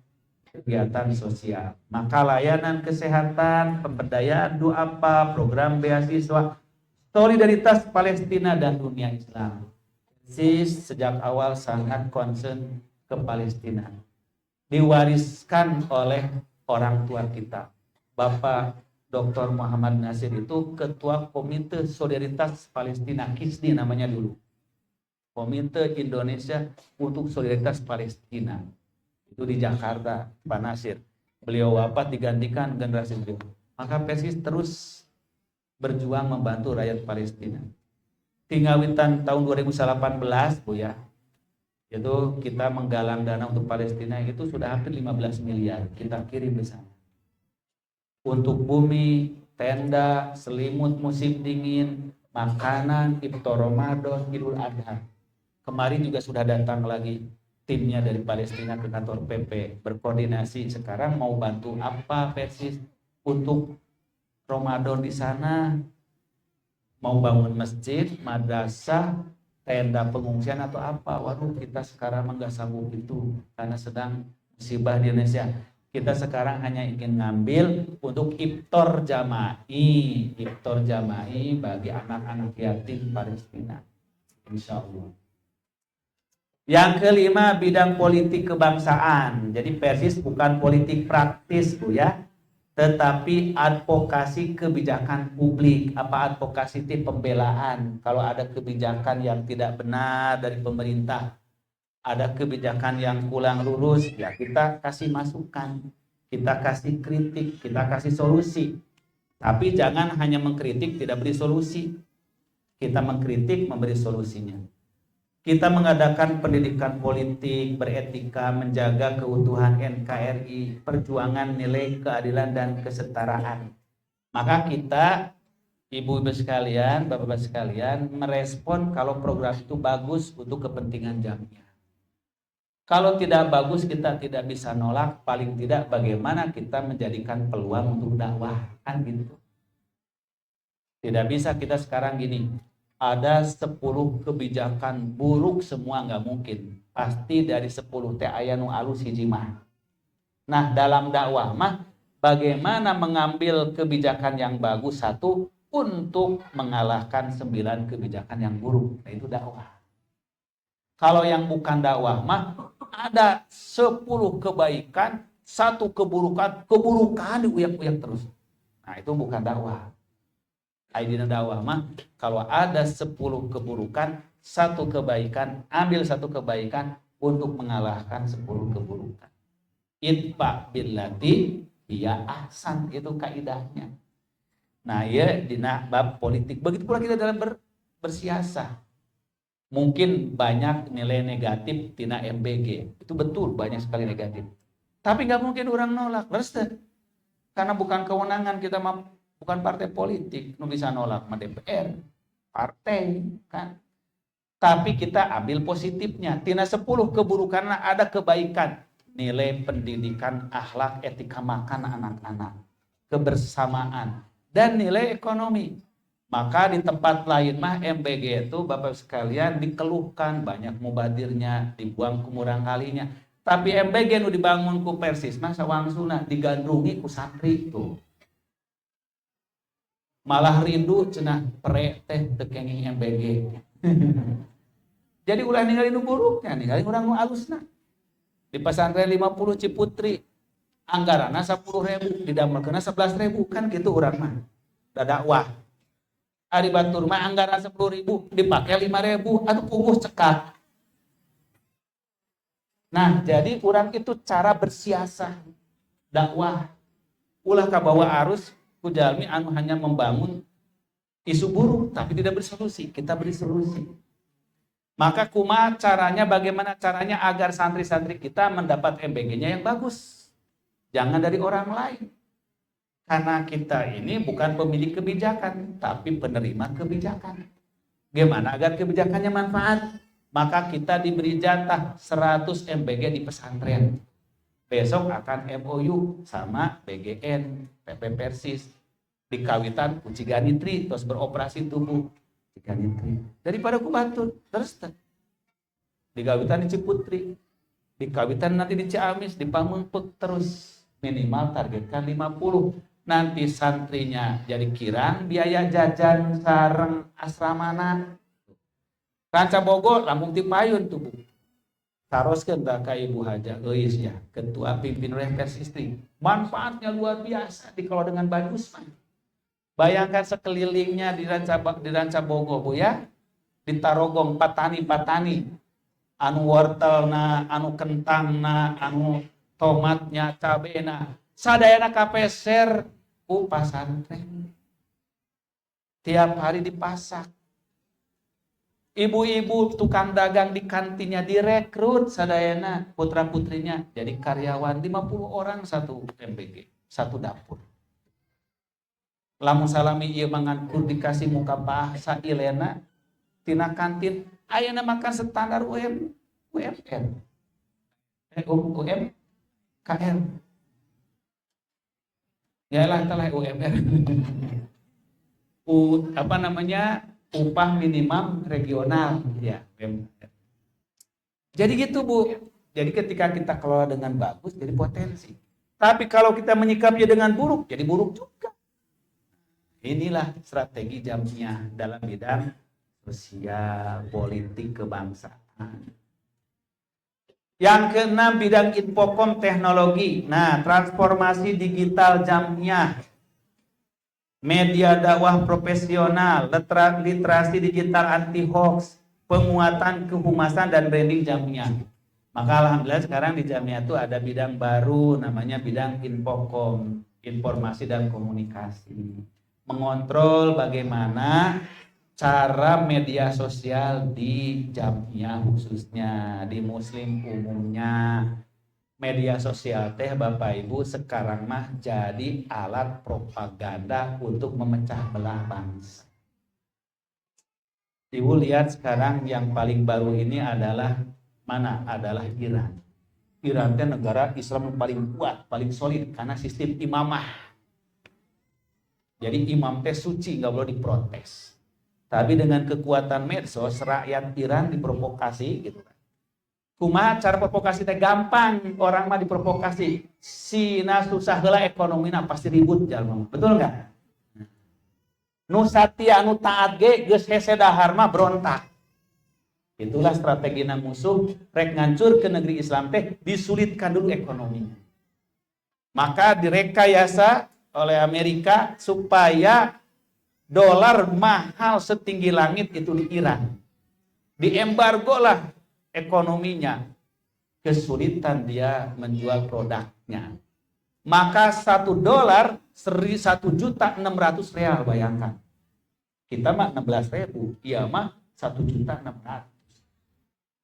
kegiatan sosial. Maka layanan kesehatan, pemberdayaan duafa, program beasiswa, solidaritas Palestina dan dunia Islam. Persis sejak awal sangat concern ke Palestina. Diwariskan oleh orang tua kita. Bapak Dr. Muhammad Nasir itu Ketua Komite Solidaritas Palestina, KISDI namanya dulu. Komite Indonesia untuk Solidaritas Palestina. Itu di Jakarta, Pak Nasir. Beliau wafat digantikan generasi beliau. Maka Persis terus berjuang membantu rakyat Palestina. Tinggawitan tahun 2018 Bu ya, itu kita menggalang dana untuk Palestina itu sudah hampir 15 miliar kita kirim ke sana. Untuk bumi, tenda, selimut musim dingin, makanan, iftar Ramadan, Idul Adha. Kemarin juga sudah datang lagi timnya dari Palestina ke kantor PP, berkoordinasi sekarang mau bantu apa Persis untuk Ramadan di sana, mau bangun masjid, madrasah, tenda pengungsian atau apa. Waduh, kita sekarang nggak sanggup itu karena sedang musibah di Indonesia. Kita sekarang hanya ingin ngambil untuk iftar jama'i bagi anak-anak yatim Palestina, insya Allah. Yang kelima, bidang politik kebangsaan. Jadi Persis bukan politik praktis Bu ya, tetapi advokasi kebijakan publik. Apa advokasi itu? Pembelaan. Kalau ada kebijakan yang tidak benar dari pemerintah, ada kebijakan yang kurang lurus, ya kita kasih masukan, kita kasih kritik, kita kasih solusi. Tapi jangan hanya mengkritik tidak beri solusi. Kita mengkritik memberi solusinya. Kita mengadakan pendidikan politik, beretika, menjaga keutuhan NKRI, perjuangan nilai keadilan dan kesetaraan. Maka kita, ibu-ibu sekalian, bapak-bapak sekalian, merespon kalau program itu bagus untuk kepentingan Jamiyah. Kalau tidak bagus, kita tidak bisa nolak, paling tidak bagaimana kita menjadikan peluang untuk dakwah, kan gitu. Tidak bisa kita sekarang gini, ada 10 kebijakan buruk semua, nggak mungkin. Pasti dari 10 teh aya nu alus hiji mah. Nah, dalam dakwah mah bagaimana mengambil kebijakan yang bagus satu untuk mengalahkan 9 kebijakan yang buruk. Nah, itu dakwah. Kalau yang bukan dakwah mah ada 10 kebaikan, 1 keburukan diuyak-uyak terus. Nah, itu bukan dakwah. Aidina dakwah mah kalau ada 10 keburukan, 1 kebaikan, ambil 1 kebaikan untuk mengalahkan 10 keburukan. Itfa billati hiya ahsan, itu kaidahnya. Nah, ya dina bab politik. Begitu pula kita dalam bersiasah. Mungkin banyak nilai negatif tina MBG. Itu betul, banyak sekali negatif. Tapi nggak mungkin orang nolak, karena bukan kewenangan kita, bukan partai politik, nu bisa nolak mah DPR, partai kan. Tapi kita ambil positifnya. Tina 10 keburukan ada kebaikan, nilai pendidikan, akhlak, etika makan anak-anak, kebersamaan, dan nilai ekonomi. Maka di tempat lain mah MBG itu Bapak sekalian dikeluhkan banyak mubadirnya, dibuang kumurang kalinya. Tapi MBG nu dibangun ku Persis mah sawangsuna digandrungi ku santri tuh. Malah rindu cenah pere teh tekenging MBG. Jadi ulah ninggalin nu buruknya, ninggalin urang nu alusna. Di pesantren 50 Ciputri anggaranna 10.000, didamelkeunna 11.000, kan gitu urang mah. Da dakwah. Ari batur mah anggaran 10.000 dipakai 5.000, atuh puguh cekak. Nah, jadi urang itu cara bersiasah dakwah. Ulah kabawa arus kujalmi anu hanya membangun isu buruk tapi tidak bersolusi. Kita beri solusi. Maka kumaha caranya, bagaimana caranya agar santri-santri kita mendapat MBG-nya yang bagus. Jangan dari orang lain. Karena kita ini bukan pemilik kebijakan, tapi penerima kebijakan. Gimana agar kebijakannya manfaat? Maka kita diberi jatah 100 MBG di pesantren. Besok akan MOU sama BGN, PP Persis, di Kawitan Ciganitri, terus beroperasi tubuh Ciganitri. Daripada ku Batur, terus di Kawitan di Ciputri, di Kawitan nanti di Ciamis, di Pamengpeuk, terus minimal targetkan 50. Nanti santrinya jadi kirang, biaya jajan sareng asramana. Ranca Bogor, Lampung Tipayun tubuh. Taroskeun ka Ibu Haja Euis ya, ketua pimpinan Persis istri. Manfaatnya luar biasa dikelola dengan bagus, man. Bayangkan sekelilingnya di Ranca Bogor, Bu ya. Di Tarogong patani anu wortelna, anu kentangna, anu tomatnya, cabena, sadayana kapeser ku pasantren. Tiap hari dipasak. Ibu-ibu tukang dagang di kantinnya direkrut sadayana putra-putrinya jadi karyawan, 50 orang satu MBG, satu dapur. Lamun salami ieu mangan kur dikasih muka bahasa ilena tina kantin ayeuna makan standar UMR. UMKM. Ya lah telah UMR. Apa namanya? Upah minimum regional ya. Jadi gitu Bu. Jadi ketika kita kelola dengan bagus jadi potensi. Tapi kalau kita menyikapinya dengan buruk jadi buruk juga. Inilah strategi Jamiyah dalam bidang sosial, politik, kebangsaan. Yang keenam bidang infokom teknologi. Nah, transformasi digital Jamiyah. Media dakwah profesional, literasi digital anti hoax, penguatan kehumasan dan branding Jamiyah. Maka alhamdulillah sekarang di Jamiyah itu ada bidang baru namanya bidang infokom, informasi dan komunikasi. Mengontrol bagaimana cara media sosial di Jamiah khususnya, di Muslim umumnya. Media sosial teh Bapak Ibu sekarang mah jadi alat propaganda untuk memecah belah bangsa. Ibu lihat sekarang yang paling baru ini adalah mana? Adalah Iran. Iran teh negara Islam yang paling kuat, paling solid karena sistem imamah. Jadi imam teh suci, nggak boleh diprotes. Tapi dengan kekuatan medsos, rakyat Iran diprovokasi gitu. Kumaha cara provokasi teh gampang, orang mah diprovokasi. Sina susah heula ekonomina pasti ribut jalma. Betul enggak? Nu satia nu taat ge geus hese dahar mah berontak. Itulah strategi musuh rek ngancur ke negeri Islam teh disulitkan dulu ekonominya. Maka direkayasa oleh Amerika supaya dolar mahal setinggi langit itu di Iran. Diembargo lah ekonominya, kesulitan dia menjual produknya. Maka $1 1.600.000 bayangkan. Kita mah 16.000, dia mah 1.600.000.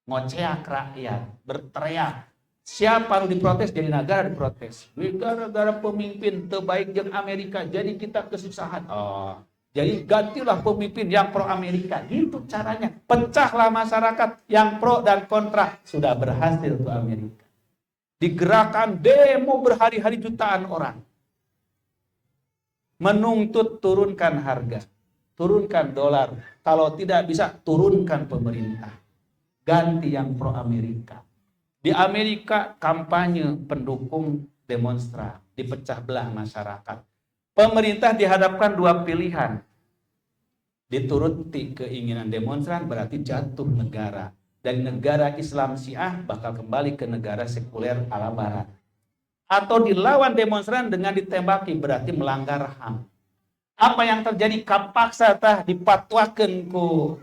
Ngoceak rakyat, berteriak. Siapa yang diprotes jadi negara diprotes. Gara-gara pemimpin terbaik yang Amerika, jadi kita kesusahan. Oh, jadi gantilah pemimpin yang pro Amerika. Gitu caranya. Pecahlah masyarakat yang pro dan kontra. Sudah berhasil tuh Amerika. Digerakkan demo berhari-hari jutaan orang. Menuntut turunkan harga. Turunkan dolar. Kalau tidak bisa turunkan pemerintah. Ganti yang pro Amerika. Di Amerika kampanye pendukung demonstran. Dipecah belah masyarakat. Pemerintah dihadapkan dua pilihan. Dituruti keinginan demonstran berarti jatuh negara. Dari negara Islam Syiah bakal kembali ke negara sekuler ala barat. Atau dilawan demonstran dengan ditembaki berarti melanggar HAM. Apa yang terjadi kapaksa tah dipatwakeun ku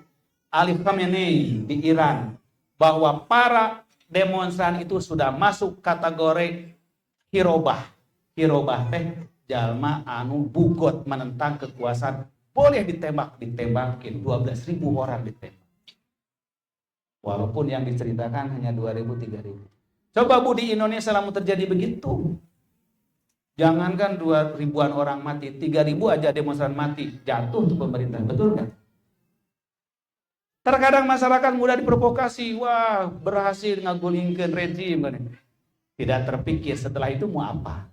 Ali Khamenei di Iran bahwa para demonstran itu sudah masuk kategori hirobah. Hirobah teh jalma anu bugot menentang kekuasaan boleh ditembakin 12.000 orang ditembak. Walaupun yang diceritakan hanya 2.000 3.000. Coba Bu di Indonesia lamun terjadi begitu. Jangankan 2.000-an orang mati, 3.000 aja demonstran mati, jatuh untuk pemerintah, betul nggak? Terkadang masyarakat mudah diprovokasi, wah berhasil ngagulingkeun rezim. Tidak terpikir setelah itu mau apa?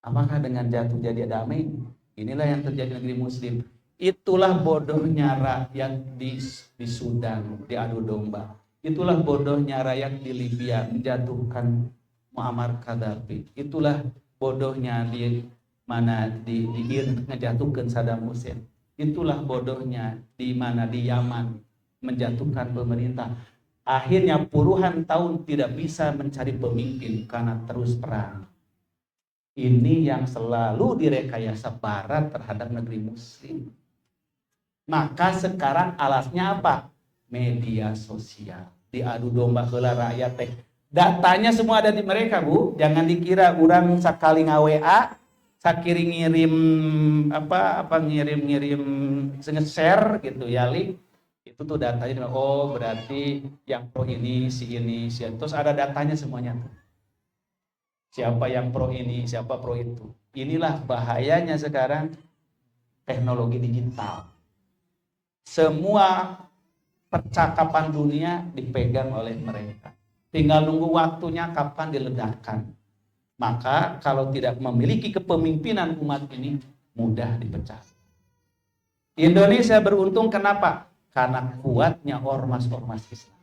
Apakah dengan jatuh jadi damai? Inilah yang terjadi di negeri Muslim. Itulah bodohnya rakyat di Sudan, diadu domba. Itulah bodohnya rakyat di Libya menjatuhkan Muammar Gaddafi. Itulah bodohnya di Irak menjatuhkan Saddam Hussein. Itulah bodohnya di Yaman menjatuhkan pemerintah. Akhirnya puluhan tahun tidak bisa mencari pemimpin karena terus perang. Ini yang selalu direkayasa Barat terhadap negeri Muslim. Maka sekarang alasnya apa? Media sosial. Diadu domba heula rakyat teh. Datanya semua ada di mereka, Bu. Jangan dikira orang sakali nga-WA, sakiri ngirim ngirim share gitu ya, link. Itu tuh datanya. Oh, berarti yang pro ini, si ini, si ini. Terus ada datanya semuanya. Siapa yang pro ini, siapa pro itu. Inilah bahayanya sekarang teknologi digital. Semua percakapan dunia dipegang oleh mereka. Tinggal nunggu waktunya kapan diledakkan. Maka kalau tidak memiliki kepemimpinan umat ini, mudah dipecah. Indonesia beruntung kenapa? Karena kuatnya ormas-ormas Islam.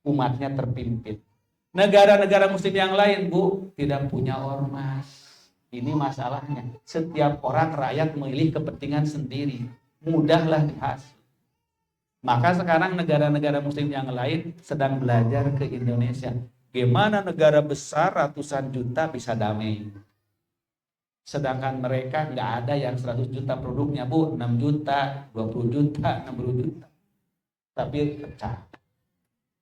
Umatnya terpimpin. Negara-negara muslim yang lain, Bu, tidak punya ormas. Ini masalahnya. Setiap orang rakyat memilih kepentingan sendiri. Mudahlah dihasut. Maka sekarang negara-negara muslim yang lain sedang belajar ke Indonesia. Gimana negara besar ratusan juta bisa damai. Sedangkan mereka nggak ada yang 100 juta produknya, Bu. 6 juta, 20 juta, 60 juta. Tapi pecah.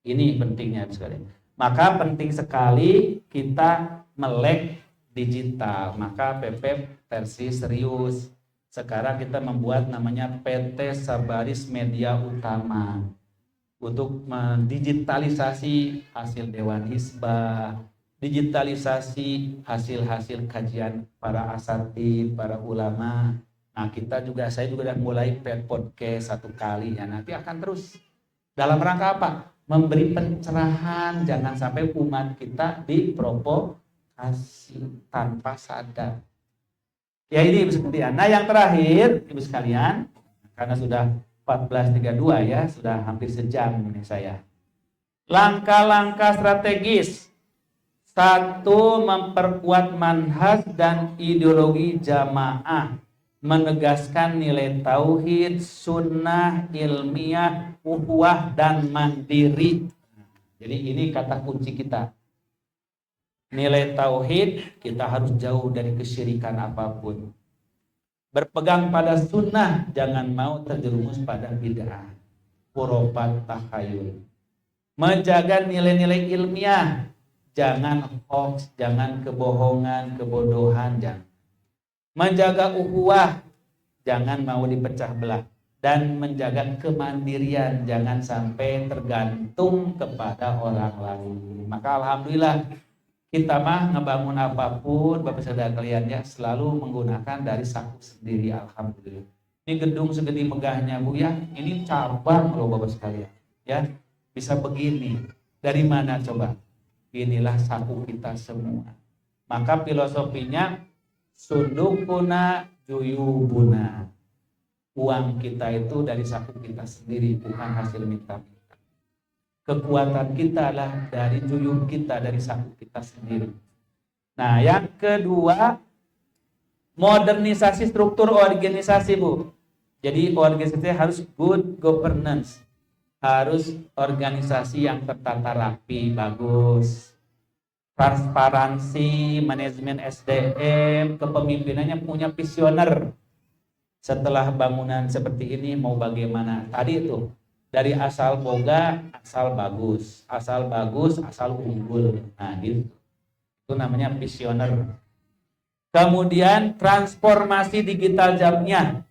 Ini pentingnya sekali. Maka penting sekali kita melek digital. Maka PP versi serius. Sekarang kita membuat namanya PT Sabaris Media Utama untuk mendigitalisasi hasil Dewan Hizbah, digitalisasi hasil-hasil kajian para asatidz, para ulama. Nah, saya juga udah mulai podcast 1 kali ya. Nanti akan terus. Dalam rangka apa? Memberi pencerahan, jangan sampai umat kita diprovokasi tanpa sadar. Ya ini Ibu sekalian. Nah yang terakhir Ibu sekalian, karena sudah 14.32 ya, sudah hampir sejam ini saya. Langkah-langkah strategis. 1. Memperkuat manhaj dan ideologi jamaah. Menegaskan nilai tauhid, sunnah, ilmiah, ukhuwah, dan mandiri. Jadi ini kata kunci kita. Nilai tauhid, kita harus jauh dari kesyirikan apapun. Berpegang pada sunnah, jangan mau terjerumus pada bid'ah, khurafat, takhayul. Menjaga nilai-nilai ilmiah, jangan hoax, jangan kebohongan, kebodohan, jangan. Menjaga ukhuwah, jangan mau dipecah belah. Dan menjaga kemandirian, jangan sampai tergantung kepada orang lain. Maka alhamdulillah, kita mah ngebangun apapun Bapak Saudara kalian ya selalu menggunakan dari saku sendiri, alhamdulillah. Ini gedung segede megahnya Bu ya, ini cabang loh Bapak sekalian ya, bisa begini. Dari mana coba? Inilah saku kita semua. Maka filosofinya sundukuna juyubuna. Uang kita itu dari saku kita sendiri, bukan hasil minta. Kekuatan kita adalah dari juyub kita, dari saku kita sendiri. Nah, yang kedua, modernisasi struktur organisasi, Bu. Jadi organisasi harus good governance. Harus organisasi yang tertata rapi, bagus. Transparansi, manajemen SDM, kepemimpinannya punya visioner. Setelah bangunan seperti ini mau bagaimana? Tadi itu dari asal boga, asal bagus, asal unggul. Nah, gitu. Itu namanya visioner. Kemudian transformasi digital jamnya.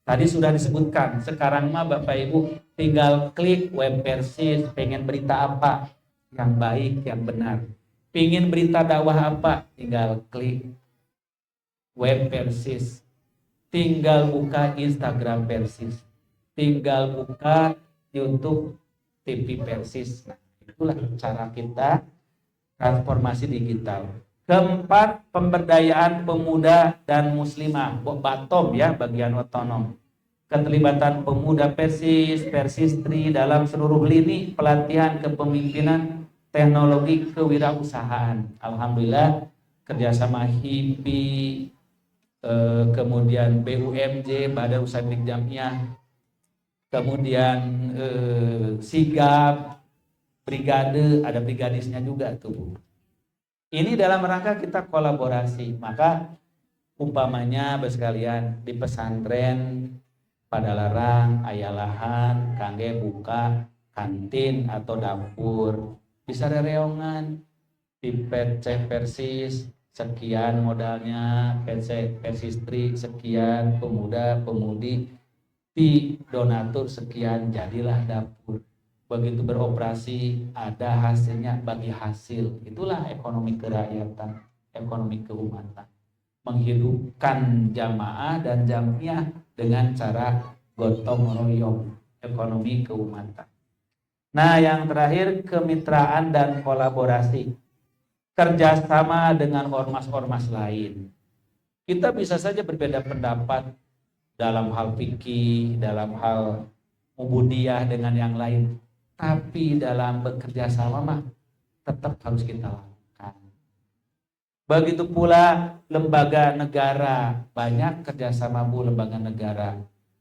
Tadi sudah disebutkan. Sekarang mah Bapak Ibu tinggal klik web Persis, pengen berita apa yang baik, yang benar. Pengen berita dakwah apa, tinggal klik web Persis. Tinggal buka Instagram Persis. Tinggal buka YouTube TV Persis. Nah, itulah cara kita transformasi digital. Keempat, pemberdayaan pemuda dan muslimah, Batom ya, bagian otonom. Keterlibatan pemuda Persis, Persistri dalam seluruh lini pelatihan kepemimpinan, teknologi kewirausahaan. Alhamdulillah kerjasama HIPI, kemudian BUMJ, Badan Usaha Milik Jamiah, kemudian sigap, brigade, ada brigadisnya juga tuh. Ini dalam rangka kita kolaborasi. Maka umpamanya sekalian di pesantren pada larang ayalahan kangge buka kantin atau dapur, bisa rereongan di PC Persis sekian modalnya, PC Persistri sekian, pemuda pemudi di donatur sekian, jadilah dapur. Begitu beroperasi ada hasilnya, bagi hasil. Itulah ekonomi kerakyatan, ekonomi keumatan. Menghidupkan jamaah dan jamiah dengan cara gotong royong, ekonomi keumatan. Nah, yang terakhir kemitraan dan kolaborasi. Kerjasama dengan ormas-ormas lain. Kita bisa saja berbeda pendapat dalam hal fikih, dalam hal ubudiyah dengan yang lain. Tapi dalam bekerja sama mah tetap harus kita lakukan. Begitu pula lembaga negara, banyak kerjasama Bu lembaga negara.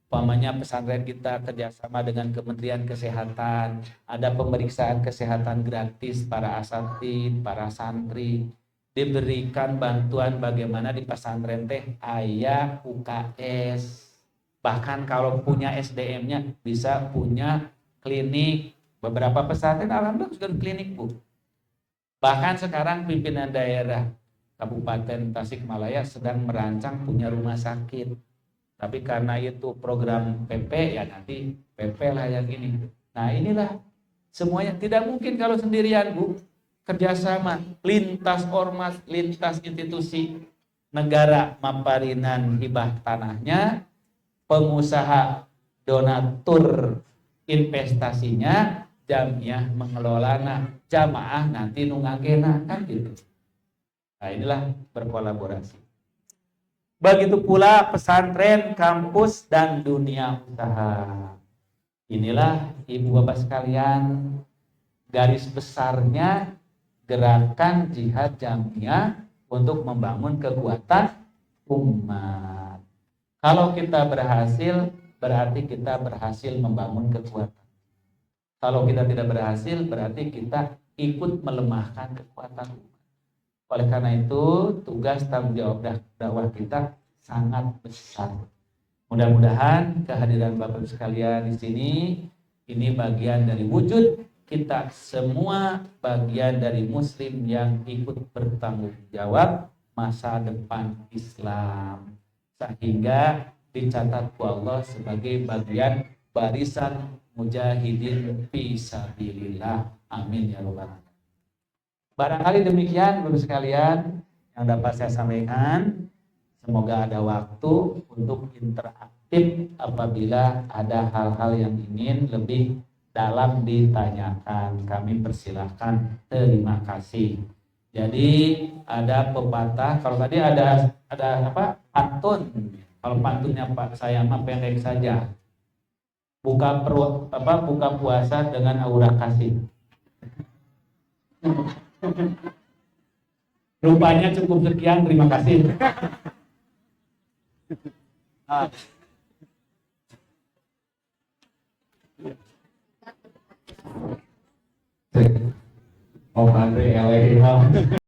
Umpamanya pesantren kita kerjasama dengan Kementerian Kesehatan, ada pemeriksaan kesehatan gratis para asatidz, para santri, diberikan bantuan bagaimana di pesantren teh aya UKS. Bahkan kalau punya SDM-nya bisa punya klinik. Beberapa pesantren alhamdulillah sudah klinik Bu. Bahkan sekarang pimpinan daerah Kabupaten Tasikmalaya sedang merancang punya rumah sakit. Tapi karena itu program PP, ya nanti PP lah yang ini. Nah inilah semuanya. Tidak mungkin kalau sendirian, Bu. Kerjasama, lintas ormas, lintas institusi, negara maparinan hibah tanahnya, pengusaha donatur investasinya, jamiah mengelolana, jamaah nanti nungagena, kan gitu. Nah inilah berkolaborasi. Begitu pula pesantren, kampus, dan dunia usaha. Inilah ibu bapak sekalian, garis besarnya gerakan jihad jamiah untuk membangun kekuatan umat. Kalau kita berhasil, berarti kita berhasil membangun kekuatan. Kalau kita tidak berhasil, berarti kita ikut melemahkan kekuatan umat. Oleh karena itu, tugas tanggung jawab dakwah kita sangat besar. Mudah-mudahan kehadiran Bapak sekalian di sini ini bagian dari wujud kita semua, bagian dari muslim yang ikut bertanggung jawab masa depan Islam, sehingga dicatat ku Allah sebagai bagian barisan mujahidin fisabilillah. Amin ya rabbal alamin. Barangkali demikian Bapak sekalian yang dapat saya sampaikan. Semoga ada waktu untuk interaktif apabila ada hal-hal yang ingin lebih dalam ditanyakan. Kami persilahkan. Terima kasih. Jadi ada pepatah. Kalau tadi ada apa? Pantun. Kalau pantunnya Pak saya mah pendek saja. Buka puasa dengan aura kasih. Rupanya cukup sekian, terima kasih. Oh, Andre,